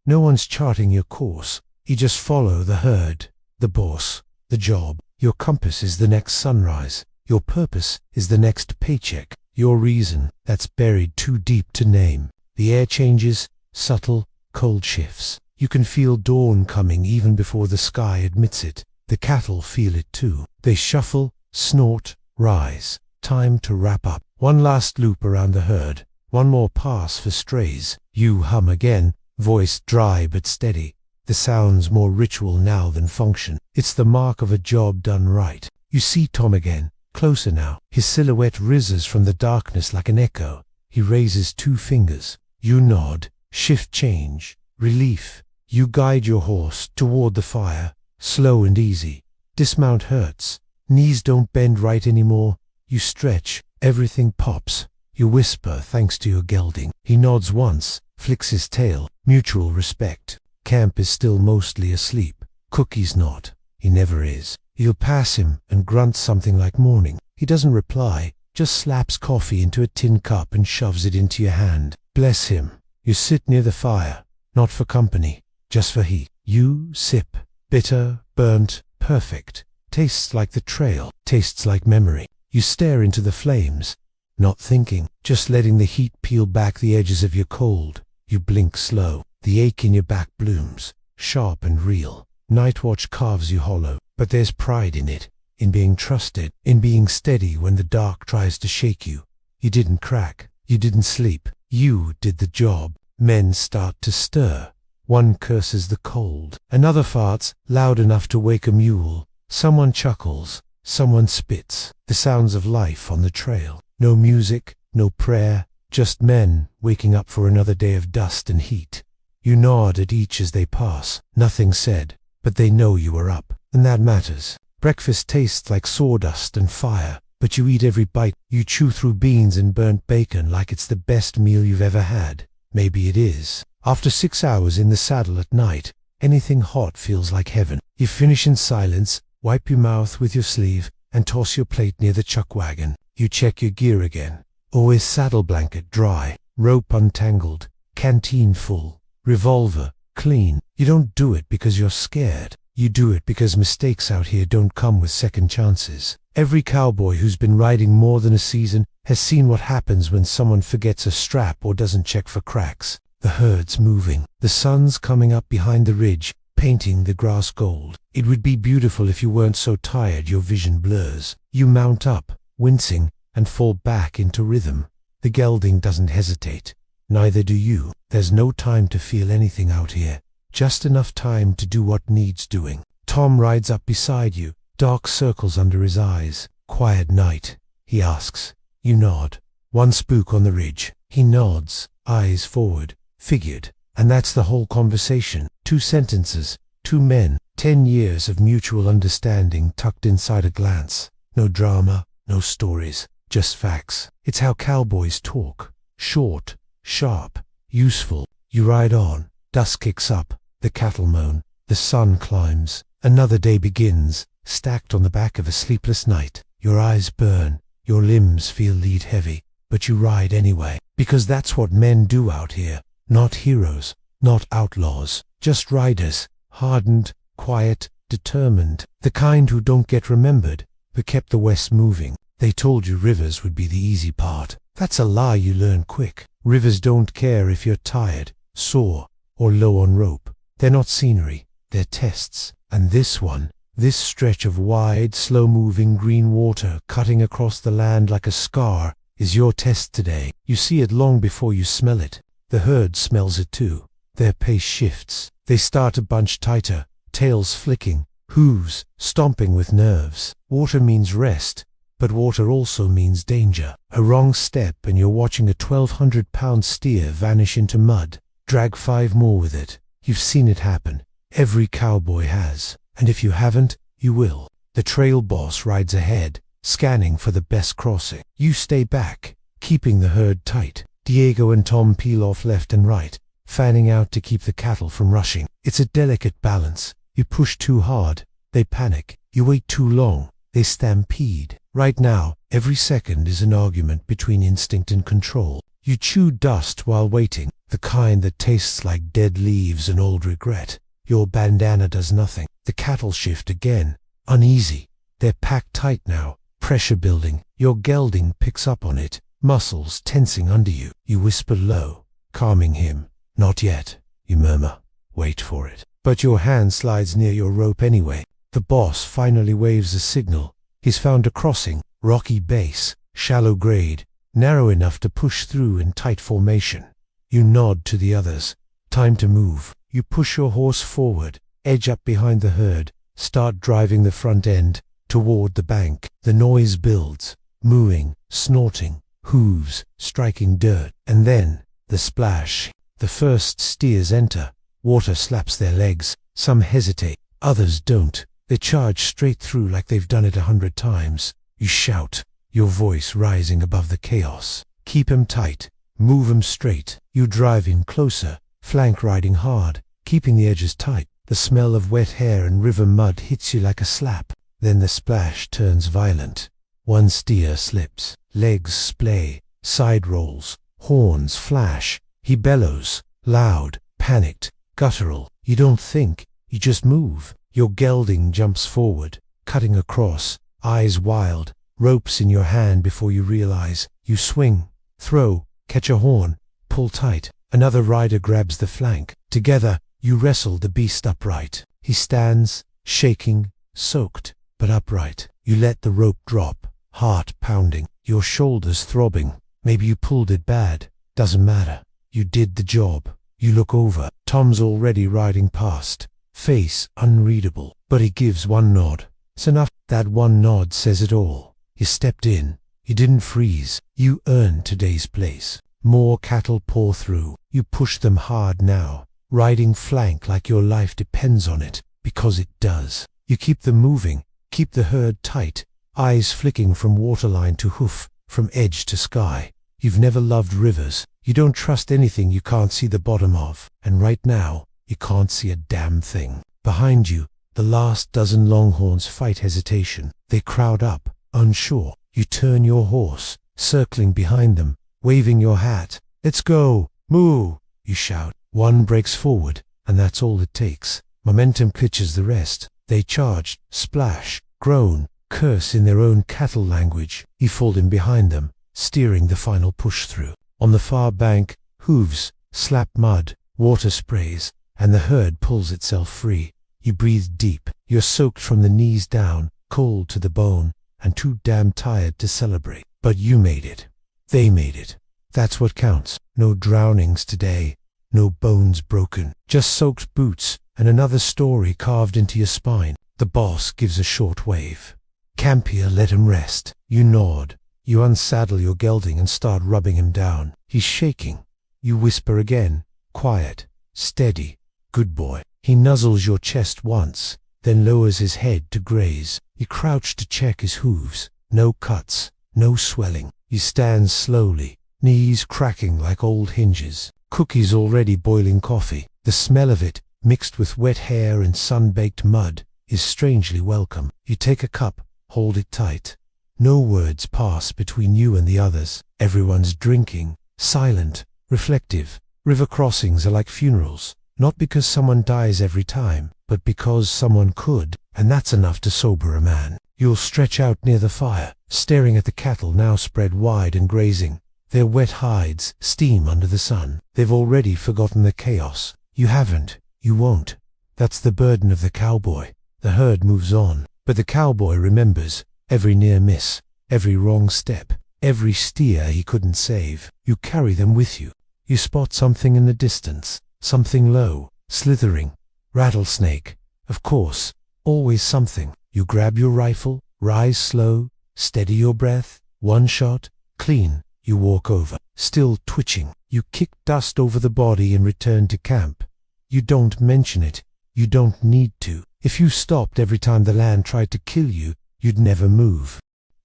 no one's charting your course. You just follow the herd, the boss, the job. Your compass is the next sunrise. Your purpose is the next paycheck. Your reason, that's buried too deep to name. The air changes, subtle, cold shifts. You can feel dawn coming even before the sky admits it. The cattle feel it too. They shuffle, snort, rise. Time to wrap up. One last loop around the herd. One more pass for strays. You hum again, voice dry but steady. The sound's more ritual now than function. It's the mark of a job done right. You see Tom again, closer now. His silhouette rises from the darkness like an echo. He raises 2 fingers. You nod. Shift change. Relief. You guide your horse toward the fire. Slow and easy. Dismount hurts. Knees don't bend right anymore. You stretch. Everything pops. You whisper thanks to your gelding. He nods once, flicks his tail. Mutual respect. Camp is still mostly asleep. Cookie's not. He never is. You'll pass him and grunt something like morning. He doesn't reply, just slaps coffee into a tin cup and shoves it into your hand. Bless him. You sit near the fire, not for company, just for heat. You sip. Bitter, burnt, perfect. Tastes like the trail, tastes like memory. You stare into the flames, not thinking, just letting the heat peel back the edges of your cold. You blink slow. The ache in your back blooms, sharp and real. Night watch carves you hollow, but there's pride in it, in being trusted, in being steady when the dark tries to shake you. You didn't crack, you didn't sleep, You did the job. Men start to stir. One curses the cold. Another farts, loud enough to wake a mule. Someone chuckles. Someone spits. The sounds of life on the trail. No music, no prayer, just men waking up for another day of dust and heat. You nod at each as they pass. Nothing said, but they know you are up, and that matters. Breakfast tastes like sawdust and fire, but you eat every bite. You chew through beans and burnt bacon like it's the best meal you've ever had. Maybe it is. After 6 hours in the saddle at night, anything hot feels like heaven. You finish in silence, wipe your mouth with your sleeve, and toss your plate near the chuck wagon. You check your gear again. Always saddle blanket dry, rope untangled, canteen full, revolver clean. You don't do it because you're scared. You do it because mistakes out here don't come with second chances. Every cowboy who's been riding more than a season has seen what happens when someone forgets a strap or doesn't check for cracks. The herd's moving. The sun's coming up behind the ridge, painting the grass gold. It would be beautiful if you weren't so tired your vision blurs. You mount up, wincing, and fall back into rhythm. The gelding doesn't hesitate. Neither do you. There's no time to feel anything out here. Just enough time to do what needs doing. Tom rides up beside you, dark circles under his eyes. Quiet night, he asks. You nod. One spook on the ridge. He nods, eyes forward. Figured. And that's the whole conversation. 2 sentences, 2 men, 10 years of mutual understanding tucked inside a glance. No drama, no stories, just facts. It's how cowboys talk. Short, sharp, useful. You ride on. Dusk kicks up. The cattle moan. The sun climbs. Another day begins, stacked on the back of a sleepless night. Your eyes burn. Your limbs feel lead heavy. But you ride anyway. Because that's what men do out here. Not heroes. Not outlaws. Just riders. Hardened, quiet, determined. The kind who don't get remembered, but kept the West moving. They told you rivers would be the easy part. That's a lie you learn quick. Rivers don't care if you're tired, sore, or low on rope. They're not scenery, they're tests. And this one, this stretch of wide, slow-moving green water cutting across the land like a scar, is your test today. You see it long before you smell it. The herd smells it too. Their pace shifts. They start to bunch tighter, tails flicking, hooves stomping with nerves. Water means rest, but water also means danger. A wrong step and you're watching a 1,200-pound steer vanish into mud. Drag 5 more with it. You've seen it happen. Every cowboy has. And if you haven't, you will. The trail boss rides ahead, scanning for the best crossing. You stay back, keeping the herd tight. Diego and Tom peel off left and right, fanning out to keep the cattle from rushing. It's a delicate balance. You push too hard, they panic. You wait too long, they stampede. Right now, every second is an argument between instinct and control. You chew dust while waiting, the kind that tastes like dead leaves and old regret. Your bandana does nothing. The cattle shift again, uneasy. They're packed tight now, pressure building. Your gelding picks up on it, muscles tensing under you. You whisper low, calming him. Not yet, you murmur. Wait for it. But your hand slides near your rope anyway. The boss finally waves a signal. He's found a crossing, rocky base, shallow grade, narrow enough to push through in tight formation. You nod to the others. Time to move. You push your horse forward, edge up behind the herd, start driving the front end toward the bank. The noise builds, mooing, snorting, hooves striking dirt, and then the splash. The first steers enter. Water slaps their legs. Some hesitate, others don't. They charge straight through like they've done it 100 times. You shout, your voice rising above the chaos. Keep 'em tight. Move 'em straight. You drive in closer, flank riding hard, keeping the edges tight. The smell of wet hair and river mud hits you like a slap. Then the splash turns violent. One steer slips, legs splay, side rolls, horns flash. He bellows, loud, panicked, guttural. You don't think, you just move. Your gelding jumps forward, cutting across, eyes wild, ropes in your hand before you realize. You swing, throw, catch a horn, pull tight. Another rider grabs the flank. Together, you wrestle the beast upright. He stands, shaking, soaked, but upright. You let the rope drop, heart pounding, your shoulders throbbing. Maybe you pulled it bad. Doesn't matter. You did the job. You look over. Tom's already riding past. Face unreadable, but he gives one nod. It's enough. That one nod says it all. You stepped in. You didn't freeze. You earned today's place. More cattle pour through. You push them hard now, riding flank like your life depends on it, because it does. You keep them moving, keep the herd tight, eyes flicking from waterline to hoof, from edge to sky. You've never loved rivers. You don't trust anything you can't see the bottom of, and right now, you can't see a damn thing. Behind you, the last dozen longhorns fight hesitation. They crowd up, unsure. You turn your horse, circling behind them, waving your hat. Let's go! Moo! You shout. One breaks forward, and that's all it takes. Momentum catches the rest. They charge, splash, groan, curse in their own cattle language. You fall in behind them, steering the final push through. On the far bank, hooves slap mud, water sprays, and the herd pulls itself free. You breathe deep. You're soaked from the knees down, cold to the bone, and too damn tired to celebrate. But you made it. They made it. That's what counts. No drownings today. No bones broken. Just soaked boots and another story carved into your spine. The boss gives a short wave. Camp here, let him rest. You nod. You unsaddle your gelding and start rubbing him down. He's shaking. You whisper again. Quiet. Steady. Good boy. He nuzzles your chest once, then lowers his head to graze. You crouch to check his hooves. No cuts. No swelling. You stand slowly, knees cracking like old hinges. Cookies already boiling coffee. The smell of it, mixed with wet hair and sun-baked mud, is strangely welcome. You take a cup, hold it tight. No words pass between you and the others. Everyone's drinking, silent, reflective. River crossings are like funerals, not because someone dies every time, but because someone could, and that's enough to sober a man. You'll stretch out near the fire, staring at the cattle now spread wide and grazing. Their wet hides steam under the sun. They've already forgotten the chaos. You haven't. You won't. That's the burden of the cowboy. The herd moves on, but the cowboy remembers every near miss, every wrong step, every steer he couldn't save. You carry them with you. You spot something in the distance, something low, slithering. Rattlesnake. Of course, always something. You grab your rifle, rise slow, steady your breath. One shot, clean. You walk over, still twitching. You kick dust over the body and return to camp. You don't mention it. You don't need to. If you stopped every time the land tried to kill you, you'd never move.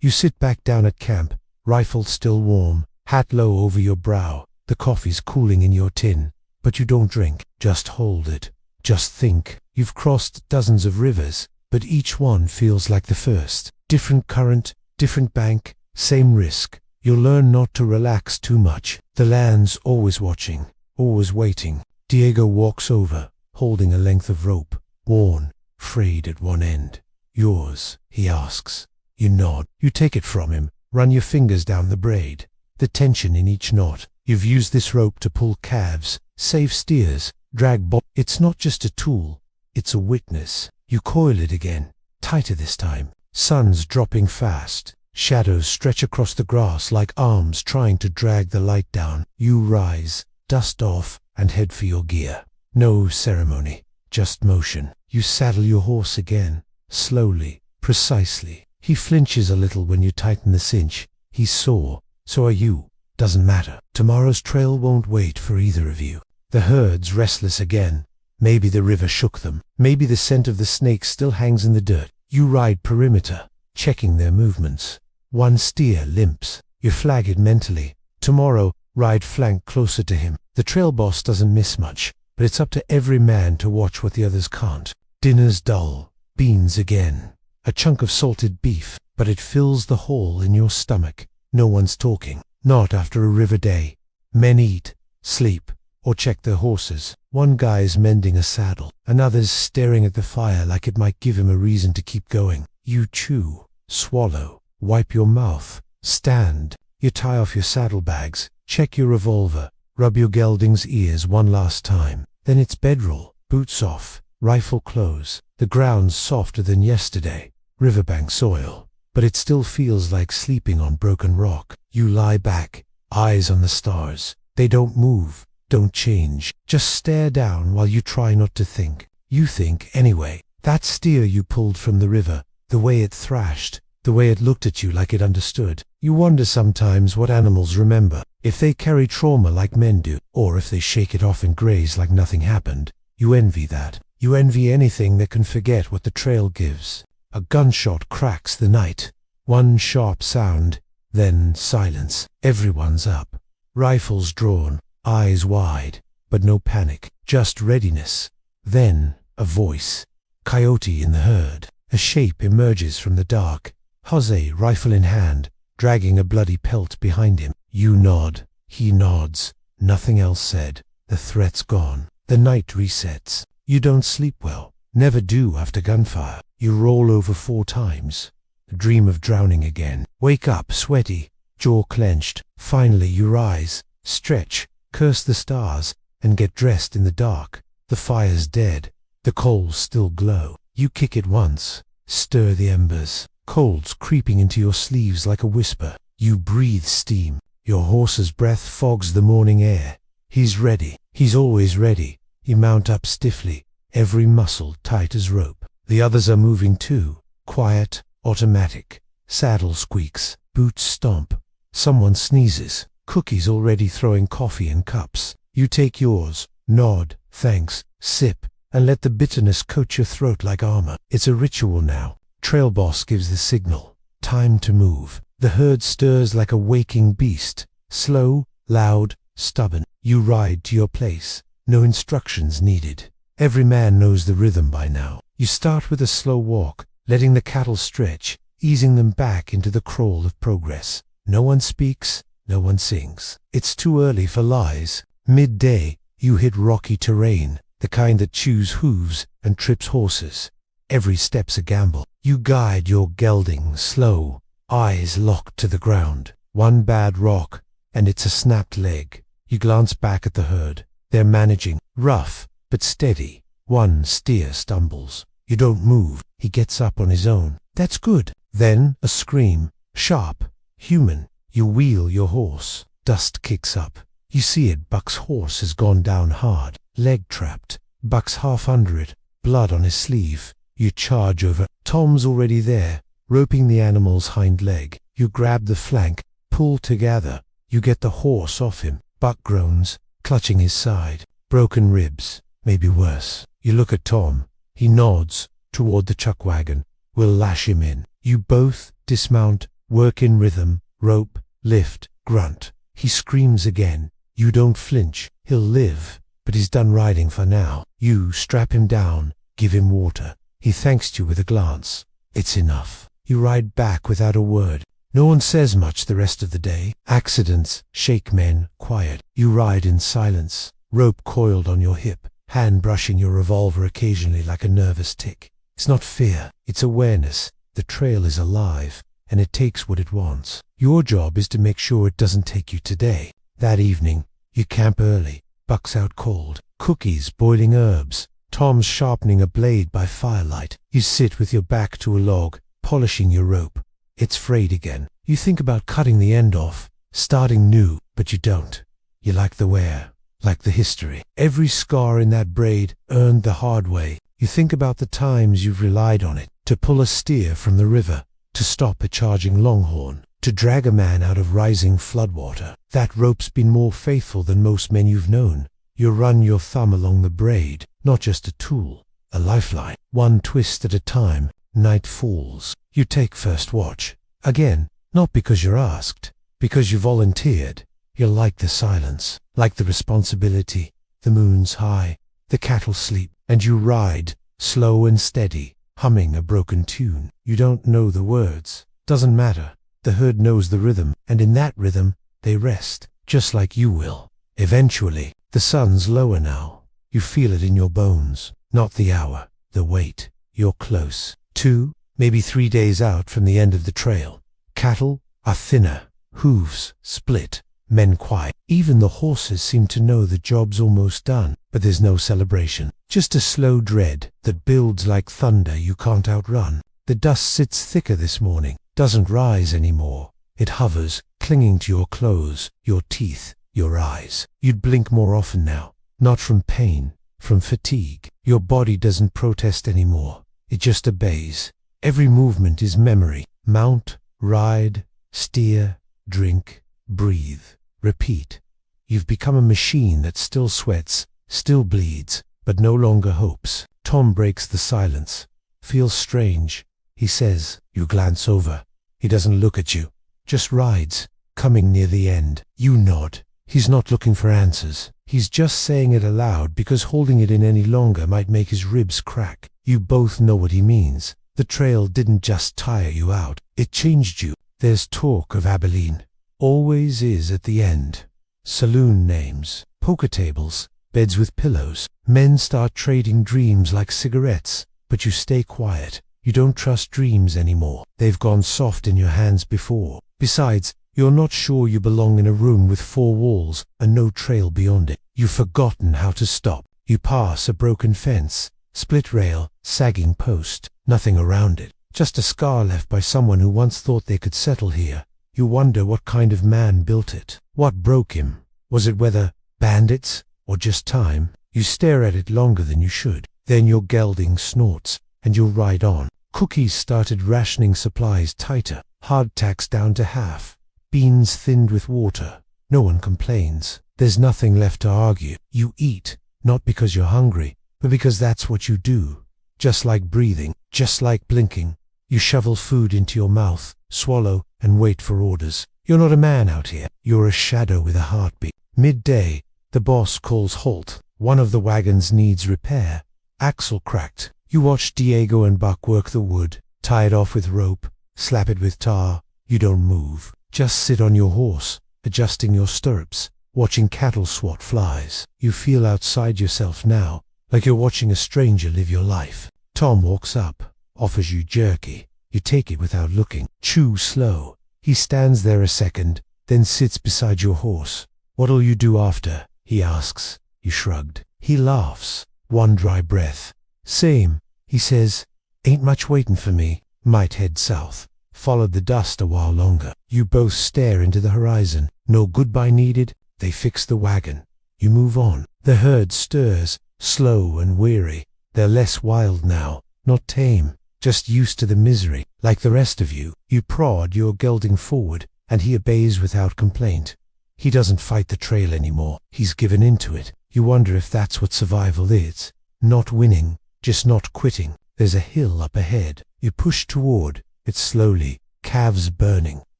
You sit back down at camp, rifle still warm, hat low over your brow. The coffee's cooling in your tin, but you don't drink. Just hold it. Just think. You've crossed dozens of rivers, but each one feels like the first. Different current, different bank, same risk. You'll learn not to relax too much. The land's always watching, always waiting. Diego walks over, holding a length of rope, worn, frayed at one end. Yours, he asks. You nod. You take it from him, run your fingers down the braid. The tension in each knot. You've used this rope to pull calves, save steers, drag It's not just a tool, it's a witness. You coil it again, tighter this time. Sun's dropping fast. Shadows stretch across the grass like arms trying to drag the light down. You rise, dust off, and head for your gear. No ceremony, just motion. You saddle your horse again, slowly, precisely. He flinches a little when you tighten the cinch. He's sore, so are you. Doesn't matter. Tomorrow's trail won't wait for either of you. The herd's restless again. Maybe the river shook them. Maybe the scent of the snake still hangs in the dirt. You ride perimeter, checking their movements. One steer limps. You flag it mentally. Tomorrow, ride flank closer to him. The trail boss doesn't miss much, but it's up to every man to watch what the others can't. Dinner's dull. Beans again. A chunk of salted beef, but it fills the hole in your stomach. No one's talking. Not after a river day. Men eat, sleep, or check their horses. One guy's mending a saddle. Another's staring at the fire like it might give him a reason to keep going. You chew, swallow. Wipe your mouth, stand. You tie off your saddlebags, check your revolver, rub your gelding's ears one last time. Then it's bedroll, boots off, rifle close. The ground's softer than yesterday, riverbank soil, but it still feels like sleeping on broken rock. You lie back, eyes on the stars. They don't move, don't change, just stare down while you try not to think. You think anyway. That steer you pulled from the river, the way it thrashed, the way it looked at you like it understood. You wonder sometimes what animals remember, if they carry trauma like men do, or if they shake it off and graze like nothing happened. You envy that. You envy anything that can forget what the trail gives. A gunshot cracks the night. One sharp sound, then silence. Everyone's up. Rifles drawn, eyes wide, but no panic, just readiness. Then, a voice. Coyote in the herd. A shape emerges from the dark. Jose, rifle in hand, dragging a bloody pelt behind him. You nod. He nods. Nothing else said. The threat's gone. The night resets. You don't sleep well. Never do after gunfire. You roll over 4 times. Dream of drowning again. Wake up, sweaty, jaw clenched. Finally you rise, stretch, curse the stars, and get dressed in the dark. The fire's dead. The coals still glow. You kick it once. Stir the embers. Coals creeping into your sleeves like a whisper. You breathe steam. Your horse's breath fogs the morning air. He's ready. He's always ready. You mount up stiffly, every muscle tight as rope. The others are moving too. Quiet, automatic. Saddle squeaks. Boots stomp. Someone sneezes. Cookie's already throwing coffee in cups. You take yours. Nod. Thanks. Sip. And let the bitterness coat your throat like armor. It's a ritual now. Trail boss gives the signal. Time to move. The herd stirs like a waking beast. Slow, loud, stubborn. You ride to your place. No instructions needed. Every man knows the rhythm by now. You start with a slow walk, letting the cattle stretch, easing them back into the crawl of progress. No one speaks, no one sings. It's too early for lies. Midday, you hit rocky terrain, the kind that chews hooves and trips horses. Every step's a gamble. You guide your gelding slow, eyes locked to the ground. One bad rock, and it's a snapped leg. You glance back at the herd. They're managing, rough, but steady. One steer stumbles. You don't move. He gets up on his own. That's good. Then a scream. Sharp. Human. You wheel your horse. Dust kicks up. You see it. Buck's horse has gone down hard. Leg trapped. Buck's half under it. Blood on his sleeve. You charge over. Tom's already there, roping the animal's hind leg. You grab the flank. Pull together. You get the horse off him. Buck groans, clutching his side. Broken ribs, maybe worse. You look at Tom. He nods toward the chuck wagon. We'll lash him in. You both dismount, work in rhythm, rope, lift, grunt. He screams again. You don't flinch. He'll live, but he's done riding for now. You strap him down, give him water. He thanks you with a glance. It's enough. You ride back without a word. No one says much the rest of the day. Accidents shake men quiet. You ride in silence, rope coiled on your hip, hand brushing your revolver occasionally like a nervous tick. It's not fear, it's awareness. The trail is alive, and it takes what it wants. Your job is to make sure it doesn't take you today. That evening, you camp early. Buck's out cold. Cookies boiling herbs. Tom's sharpening a blade by firelight. You sit with your back to a log, polishing your rope. It's frayed again. You think about cutting the end off, starting new, but you don't. You like the wear, like the history. Every scar in that braid earned the hard way. You think about the times you've relied on it, to pull a steer from the river, to stop a charging longhorn, to drag a man out of rising floodwater. That rope's been more faithful than most men you've known. You run your thumb along the braid, not just a tool, a lifeline. One twist at a time. Night falls. You take first watch. Again, not because you're asked, because you volunteered. You like the silence, like the responsibility. The moon's high, the cattle sleep, and you ride, slow and steady, humming a broken tune. You don't know the words. Doesn't matter. The herd knows the rhythm, and in that rhythm, they rest, just like you will. Eventually, the sun's lower now. You feel it in your bones. Not the hour, the weight. You're close. 2, maybe 3 days out from the end of the trail. Cattle are thinner, hooves split, men quiet. Even the horses seem to know the job's almost done, but there's no celebration. Just a slow dread that builds like thunder you can't outrun. The dust sits thicker this morning, doesn't rise anymore. It hovers, clinging to your clothes, your teeth. your eyes. You'd blink more often now, not from pain, from fatigue. Your body doesn't protest anymore. It just obeys. Every movement is memory. Mount, ride, steer, drink, breathe, repeat. You've become a machine that still sweats, still bleeds, but no longer hopes. Tom breaks the silence. Feels strange, he says. You glance over. He doesn't look at you, just rides, coming near the end. You nod. He's not looking for answers. He's just saying it aloud because holding it in any longer might make his ribs crack. You both know what he means. The trail didn't just tire you out, it changed you. There's talk of Abilene. Always is at the end. Saloon names, poker tables, beds with pillows. Men start trading dreams like cigarettes, but you stay quiet. You don't trust dreams anymore. They've gone soft in your hands before. Besides, you're not sure you belong in a room with 4 walls and no trail beyond it. You've forgotten how to stop. You pass a broken fence, split rail, sagging post, nothing around it. Just a scar left by someone who once thought they could settle here. You wonder what kind of man built it. What broke him? Was it weather, bandits, or just time? You stare at it longer than you should. Then your gelding snorts, and you ride on. Cookies started rationing supplies tighter. Hardtacks down to half. Beans thinned with water. No one complains. There's nothing left to argue. You eat, not because you're hungry, but because that's what you do. Just like breathing, just like blinking. You shovel food into your mouth, swallow, and wait for orders. You're not a man out here. You're a shadow with a heartbeat. Midday, the boss calls halt. One of the wagons needs repair. Axle cracked. You watch Diego and Buck work the wood, tie it off with rope, slap it with tar. You don't move. Just sit on your horse, adjusting your stirrups, watching cattle swat flies. You feel outside yourself now, like you're watching a stranger live your life. Tom walks up, offers you jerky. You take it without looking. Chew slow. He stands there a second, then sits beside your horse. What'll you do after? He asks. You shrugged. He laughs. One dry breath. Same, he says. Ain't much waiting for me. Might head south. Followed the dust a while longer. You both stare into the horizon. No goodbye needed. They fix the wagon. You move on. The herd stirs, slow and weary. They're less wild now, not tame, just used to the misery. Like the rest of you, you prod your gelding forward, and he obeys without complaint. He doesn't fight the trail anymore. He's given into it. You wonder if that's what survival is. Not winning, just not quitting. There's a hill up ahead. You push toward it slowly, calves burning.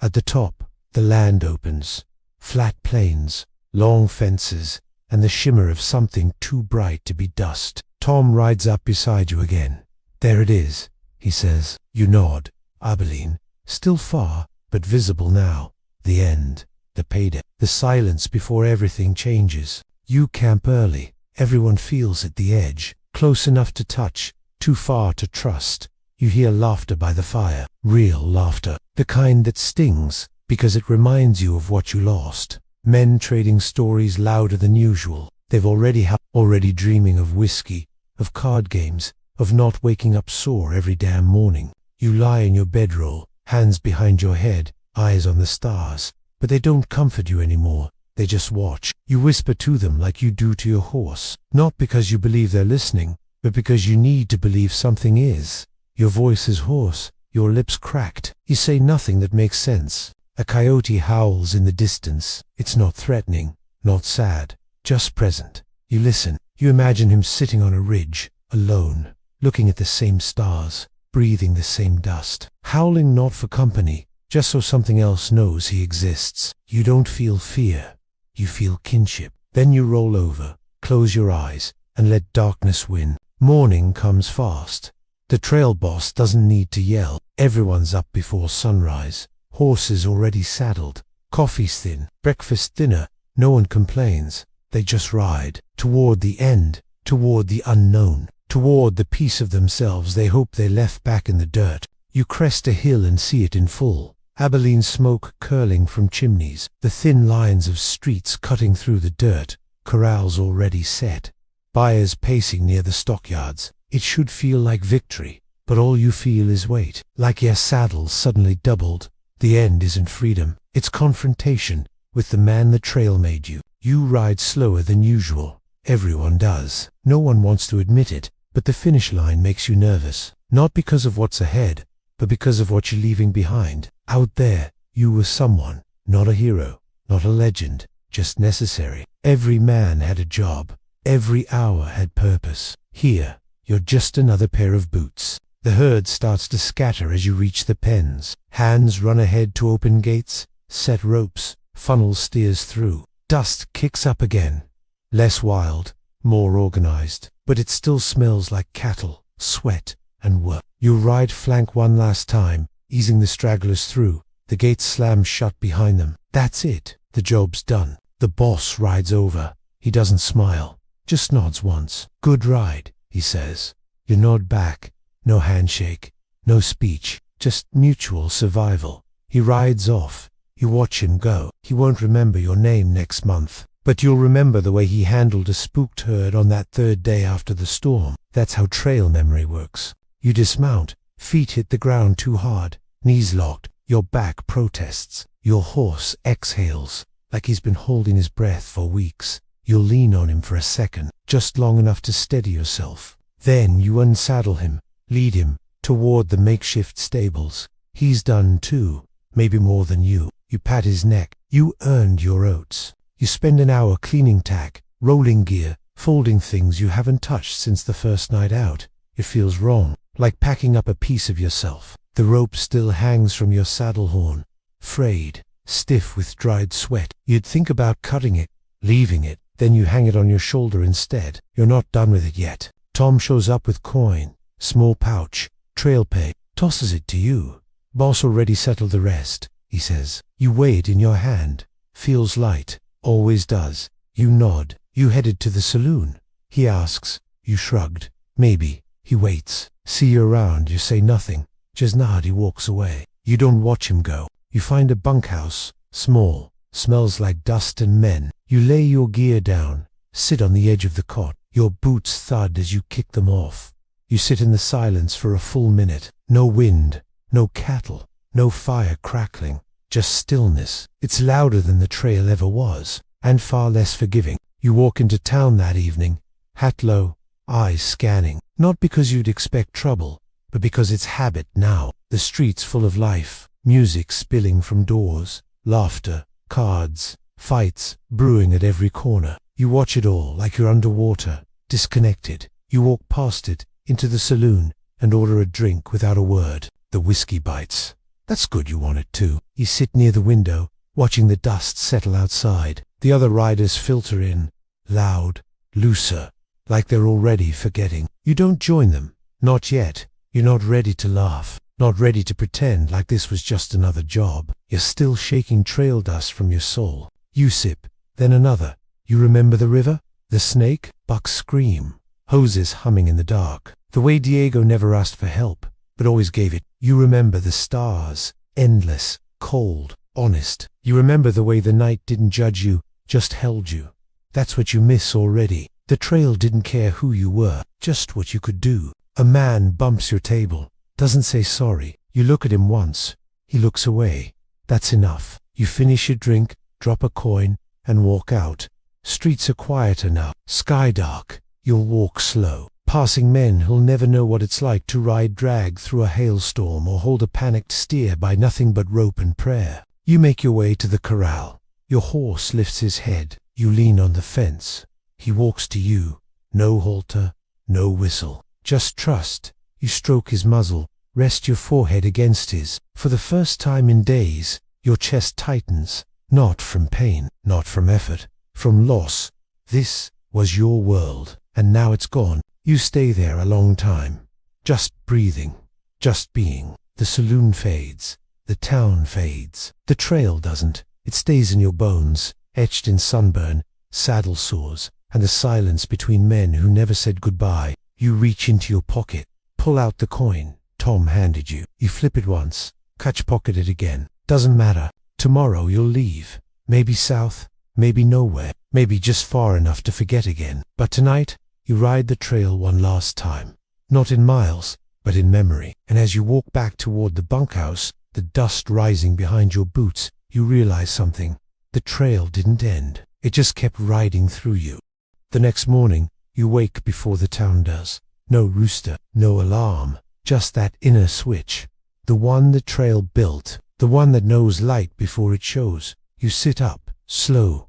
At the top, the land opens. Flat plains, long fences, and the shimmer of something too bright to be dust. Tom rides up beside you again. There it is, he says. You nod. Abilene, still far, but visible now. The end, the payday, the silence before everything changes. You camp early. Everyone feels at the edge, close enough to touch, too far to trust. You hear laughter by the fire, real laughter, the kind that stings, because it reminds you of what you lost. Men trading stories louder than usual. They've already dreaming of whiskey, of card games, of not waking up sore every damn morning. You lie in your bedroll, hands behind your head, eyes on the stars, but they don't comfort you anymore. They just watch. You whisper to them like you do to your horse, not because you believe they're listening, but because you need to believe something is. Your voice is hoarse, your lips cracked. You say nothing that makes sense. A coyote howls in the distance. It's not threatening, not sad, just present. You listen. You imagine him sitting on a ridge, alone, looking at the same stars, breathing the same dust, howling not for company, just so something else knows he exists. You don't feel fear. You feel kinship. Then you roll over, close your eyes, and let darkness win. Morning comes fast. The trail boss doesn't need to yell. Everyone's up before sunrise. Horses already saddled. Coffee's thin. Breakfast dinner. No one complains. They just ride. Toward the end. Toward the unknown. Toward the piece of themselves they hope they left back in the dirt. You crest a hill and see it in full. Abilene smoke curling from chimneys. The thin lines of streets cutting through the dirt. Corrals already set. Buyers pacing near the stockyards. It should feel like victory, but all you feel is weight. Like your saddle suddenly doubled. The end isn't freedom. It's confrontation. with the man the trail made you. You ride slower than usual. Everyone does. No one wants to admit it, but the finish line makes you nervous. Not because of what's ahead, but because of what you're leaving behind. Out there, you were someone, not a hero, not a legend, just necessary. Every man had a job. Every hour had purpose. Here, you're just another pair of boots. The herd starts to scatter as you reach the pens. Hands run ahead to open gates, set ropes, funnel steers through. Dust kicks up again. Less wild, more organized, but it still smells like cattle, sweat, and work. You ride flank one last time, easing the stragglers through. The gates slam shut behind them. That's it. The job's done. The boss rides over. He doesn't smile, just nods once. Good ride, he says. You nod back. No handshake, no speech, just mutual survival. He rides off. You watch him go. He won't remember your name next month, but you'll remember the way he handled a spooked herd on that third day after the storm. That's how trail memory works. You dismount, feet hit the ground too hard, knees locked, your back protests. Your horse exhales, like he's been holding his breath for weeks. You'll lean on him for a second, just long enough to steady yourself. Then you unsaddle him, lead him toward the makeshift stables. He's done too, maybe more than you. You pat his neck. You earned your oats. You spend an hour cleaning tack, rolling gear, folding things you haven't touched since the first night out. It feels wrong, like packing up a piece of yourself. The rope still hangs from your saddle horn, frayed, stiff with dried sweat. You'd think about cutting it, leaving it, then you hang it on your shoulder instead. You're not done with it yet. Tom shows up with coin, small pouch, trail pay, tosses it to you. Boss already settled the rest, he says. You weigh it in your hand. Feels light, always does. You nod. You headed to the saloon? He asks. You shrugged. Maybe. He waits. See you around. You say nothing. Just nod. He walks away. You don't watch him go. You find a bunkhouse, small, smells like dust and men. You lay your gear down, sit on the edge of the cot. Your boots thud as you kick them off. You sit in the silence for a full minute. No wind, no cattle, no fire crackling, just stillness. It's louder than the trail ever was, and far less forgiving. You walk into town that evening, hat low, eyes scanning. Not because you'd expect trouble, but because it's habit now. The streets full of life, music spilling from doors, laughter, cards, fights brewing at every corner. You watch it all like you're underwater, disconnected. You walk past it, into the saloon, and order a drink without a word. The whiskey bites. That's good you want it too. You sit near the window, watching the dust settle outside. The other riders filter in, loud, looser, like they're already forgetting. You don't join them. Not yet. You're not ready to laugh. Not ready to pretend like this was just another job. You're still shaking trail dust from your soul. You sip, then another. You remember the river? The snake? Bucks scream. Hoses humming in the dark. The way Diego never asked for help, but always gave it. You remember the stars. Endless, cold, honest. You remember the way the night didn't judge you, just held you. That's what you miss already. The trail didn't care who you were, just what you could do. A man bumps your table, doesn't say sorry. You look at him once. He looks away. That's enough. You finish your drink, drop a coin, and walk out. Streets are quieter now, sky dark. You'll walk slow, passing men who'll never know what it's like to ride drag through a hailstorm or hold a panicked steer by nothing but rope and prayer. You make your way to the corral. Your horse lifts his head. You lean on the fence. He walks to you. No halter, no whistle. Just trust. You stroke his muzzle, rest your forehead against his. For the first time in days, your chest tightens. Not from pain, not from effort, from loss. This was your world, and now it's gone. You stay there a long time, just breathing, just being. The saloon fades, the town fades. The trail doesn't. It stays in your bones, etched in sunburn, saddle sores, and the silence between men who never said goodbye. You reach into your pocket, pull out the coin Tom handed you. You flip it once, catch pocket it again. Doesn't matter. Tomorrow you'll leave. Maybe south, maybe nowhere, maybe just far enough to forget again. But tonight, you ride the trail one last time. Not in miles, but in memory. And as you walk back toward the bunkhouse, the dust rising behind your boots, you realize something. The trail didn't end. It just kept riding through you. The next morning, you wake before the town does. No rooster, no alarm, just that inner switch. The one the trail built, the one that knows light before it shows. You sit up, slow.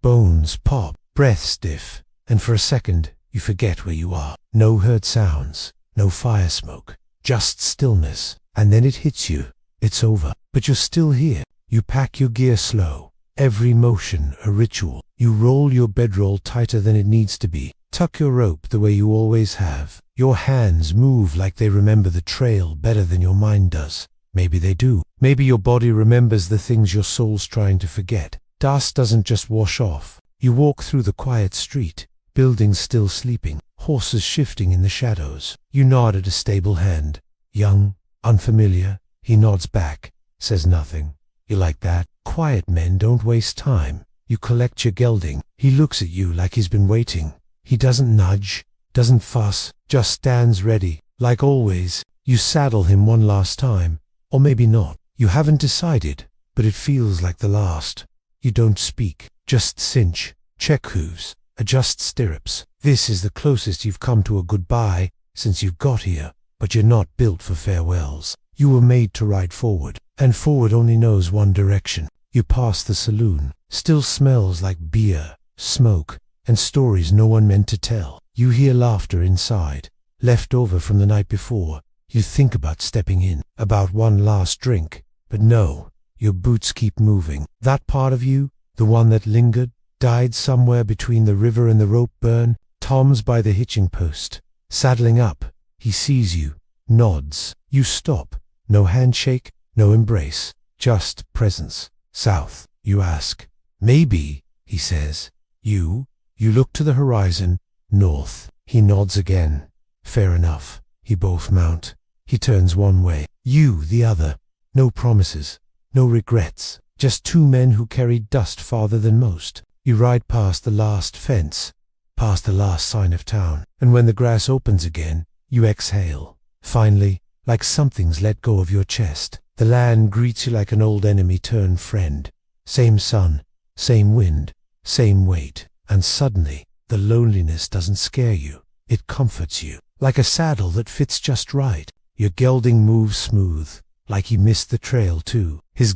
Bones pop, breath stiff, and for a second, you forget where you are. No heard sounds, no fire smoke, just stillness. And then it hits you. It's over, but you're still here. You pack your gear slow. Every motion a ritual. You roll your bedroll tighter than it needs to be. Tuck your rope the way you always have. Your hands move like they remember the trail better than your mind does. Maybe they do. Maybe your body remembers the things your soul's trying to forget. Dust doesn't just wash off. You walk through the quiet street, buildings still sleeping, horses shifting in the shadows. You nod at a stable hand. Young, unfamiliar. He nods back, says nothing. You like that? Quiet men don't waste time. You collect your gelding. He looks at you like he's been waiting. He doesn't nudge, doesn't fuss, just stands ready. Like always, you saddle him one last time. Or maybe not. You haven't decided, but it feels like the last. You don't speak, just cinch, check hooves, adjust stirrups. This is the closest you've come to a goodbye since you've got here, but you're not built for farewells. You were made to ride forward, and forward only knows one direction. You pass the saloon, still smells like beer, smoke, and stories no one meant to tell. You hear laughter inside, left over from the night before. You think about stepping in, about one last drink, but no, your boots keep moving. That part of you, the one that lingered, died somewhere between the river and the rope burn. Tom's by the hitching post, saddling up. He sees you, nods. You stop. No handshake, no embrace, just presence. South, you ask. Maybe, he says. You look to the horizon. North. He nods again. Fair enough. He both mount. He turns one way. You the other. No promises. No regrets. Just two men who carry dust farther than most. You ride past the last fence. Past the last sign of town. And when the grass opens again, you exhale. Finally, like something's let go of your chest. The land greets you like an old enemy turned friend. Same sun, same wind, same weight. And suddenly, the loneliness doesn't scare you. It comforts you. Like a saddle that fits just right. Your gelding moves smooth. Like he missed the trail too. His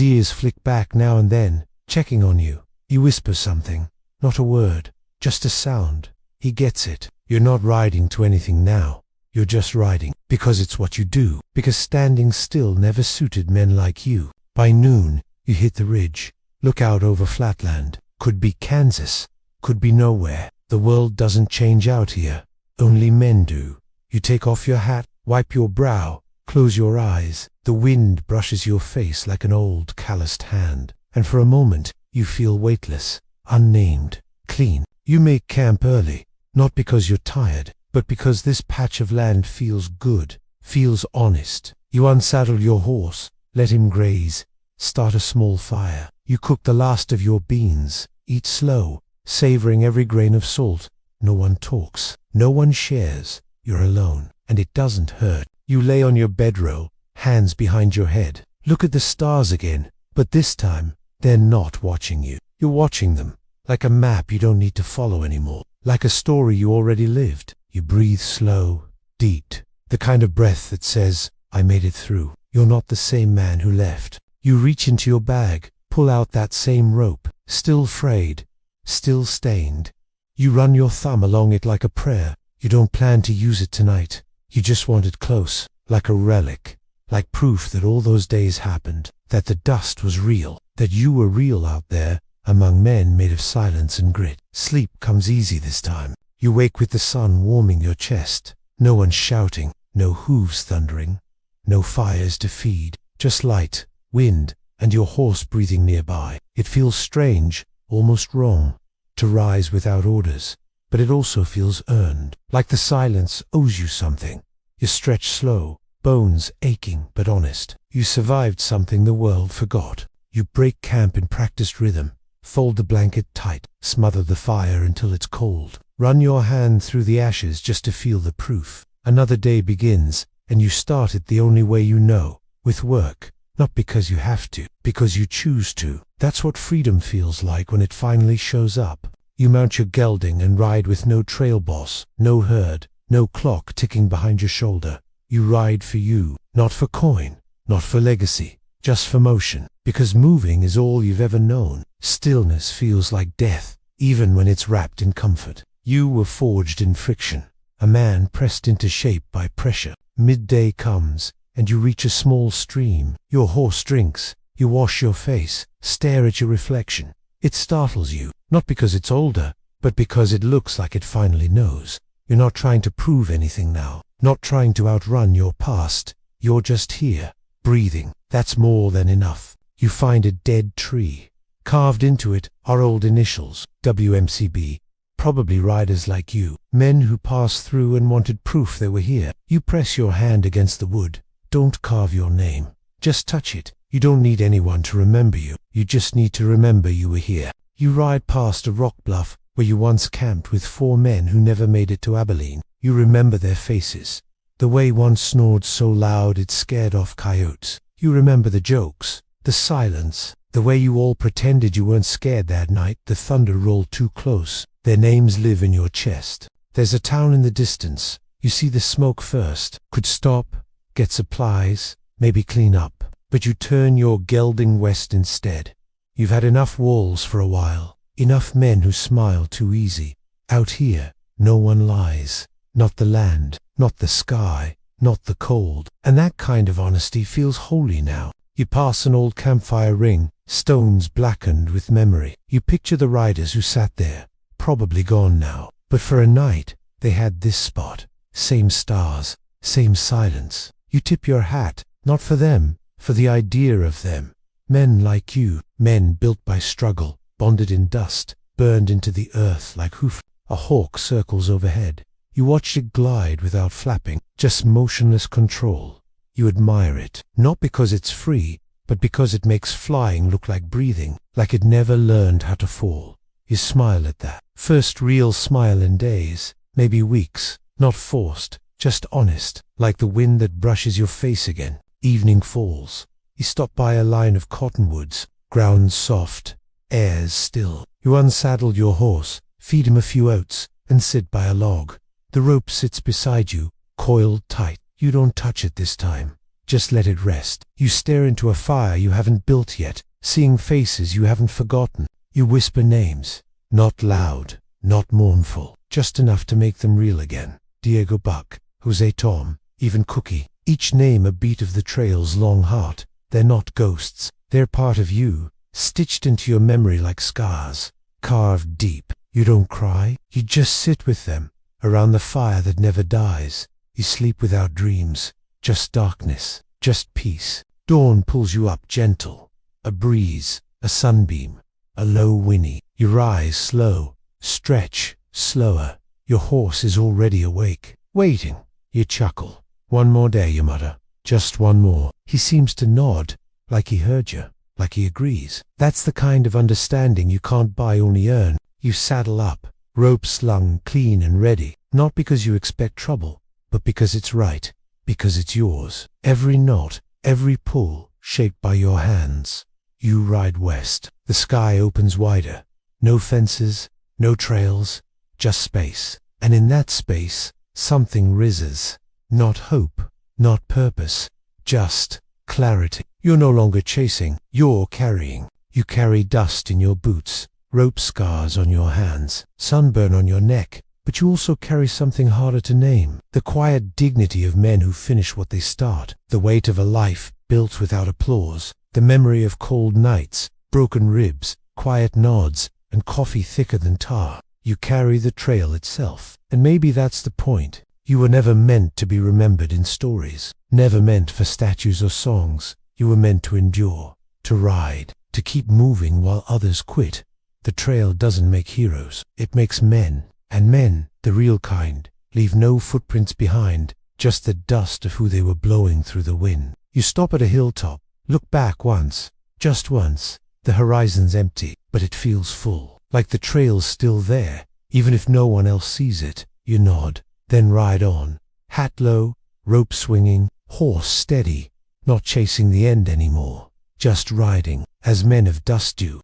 ears flick back now and then, checking on you. You whisper something. Not a word, just a sound. He gets it. You're not riding to anything now. You're just riding, because it's what you do, because standing still never suited men like you. By noon, you hit the ridge, look out over flatland. Could be Kansas, could be nowhere. The world doesn't change out here, only men do. You take off your hat, wipe your brow, close your eyes. The wind brushes your face like an old calloused hand, and for a moment, you feel weightless, unnamed, clean. You make camp early, not because you're tired, but because this patch of land feels good, feels honest. You unsaddle your horse, let him graze, start a small fire. You cook the last of your beans, eat slow, savoring every grain of salt. No one talks, no one shares. You're alone, and it doesn't hurt. You lay on your bedroll, hands behind your head. Look at the stars again, but this time, they're not watching you. You're watching them, like a map you don't need to follow anymore, like a story you already lived. You breathe slow, deep, the kind of breath that says, I made it through. You're not the same man who left. You reach into your bag, pull out that same rope, still frayed, still stained. You run your thumb along it like a prayer. You don't plan to use it tonight. You just want it close, like a relic, like proof that all those days happened, that the dust was real, that you were real out there, among men made of silence and grit. Sleep comes easy this time. You wake with the sun warming your chest. No one shouting, no hooves thundering, no fires to feed, just light, wind, and your horse breathing nearby. It feels strange, almost wrong, to rise without orders, but it also feels earned, like the silence owes you something. You stretch slow, bones aching but honest. You survived something the world forgot. You break camp in practiced rhythm, fold the blanket tight, smother the fire until it's cold. Run your hand through the ashes just to feel the proof. Another day begins, and you start it the only way you know, with work, Not because you have to, because you choose to. That's what freedom feels like when it finally shows up. You mount your gelding and ride with no trail boss, no herd, no clock ticking behind your shoulder. You ride for you, not for coin, not for legacy, just for motion. Because moving is all you've ever known. Stillness feels like death, even when it's wrapped in comfort. You were forged in friction, a man pressed into shape by pressure. Midday comes, and you reach a small stream. Your horse drinks. You wash your face, stare at your reflection. It startles you, not because it's older, but because it looks like it finally knows. You're not trying to prove anything now, not trying to outrun your past. You're just here, breathing. That's more than enough. You find a dead tree. Carved into it are old initials, WMCB. Probably riders like you, men who passed through and wanted proof they were here. You press your hand against the wood. Don't carve your name. Just touch it. You don't need anyone to remember you. You just need to remember you were here. You ride past a rock bluff where you once camped with 4 men who never made it to Abilene. You remember their faces. The way one snored so loud it scared off coyotes. You remember the jokes, the silence, the way you all pretended you weren't scared that night. The thunder rolled too close. Their names live in your chest. There's a town in the distance. You see the smoke first. Could stop, get supplies, maybe clean up. But you turn your gelding west instead. You've had enough walls for a while. Enough men who smile too easy. Out here, no one lies. Not the land, not the sky, not the cold. And that kind of honesty feels holy now. You pass an old campfire ring, stones blackened with memory. You picture the riders who sat there, probably gone now. But for a night, they had this spot. Same stars, same silence. You tip your hat, not for them, for the idea of them. Men like you, men built by struggle, bonded in dust, burned into the earth like hoof. A hawk circles overhead. You watch it glide without flapping, just motionless control. You admire it, not because it's free, but because it makes flying look like breathing, like it never learned how to fall. You smile at that. First real smile in days, maybe weeks, not forced, just honest, like the wind that brushes your face again. Evening falls. You stop by a line of cottonwoods, ground soft, airs still. You unsaddle your horse, feed him a few oats, and sit by a log. The rope sits beside you, coiled tight. You don't touch it this time. Just let it rest. You stare into a fire you haven't built yet, seeing faces you haven't forgotten. You whisper names, not loud, not mournful, just enough to make them real again. Diego Buck, Jose Tom, even Cookie. Each name a beat of the trail's long heart. They're not ghosts. They're part of you, stitched into your memory like scars, carved deep. You don't cry. You just sit with them, around the fire that never dies. You sleep without dreams, just darkness, just peace. Dawn pulls you up gentle. A breeze, a sunbeam, a low whinny. You rise slow, stretch, slower. Your horse is already awake, waiting. You chuckle. One more day, you mutter. Just one more. He seems to nod, like he heard you, like he agrees. That's the kind of understanding you can't buy, only earn. You saddle up, rope slung, clean and ready, not because you expect trouble, but because it's right, because it's yours. Every knot, every pull, shaped by your hands. You ride west. The sky opens wider. No fences, no trails, just space. And in that space, something rises. Not hope, not purpose, just clarity. You're no longer chasing, you're carrying. You carry dust in your boots, rope scars on your hands, sunburn on your neck, but you also carry something harder to name. The quiet dignity of men who finish what they start, the weight of a life built without applause, the memory of cold nights, broken ribs, quiet nods, and coffee thicker than tar. You carry the trail itself, and maybe that's the point. You were never meant to be remembered in stories, never meant for statues or songs. You were meant to endure, to ride, to keep moving while others quit. The trail doesn't make heroes, it makes men. And men, the real kind, leave no footprints behind, just the dust of who they were blowing through the wind. You stop at a hilltop, look back once, just once. The horizon's empty, but it feels full, like the trail's still there, even if no one else sees it. You nod. Then ride on, hat low, rope swinging, horse steady. not chasing the end anymore, just riding, as men of dust do,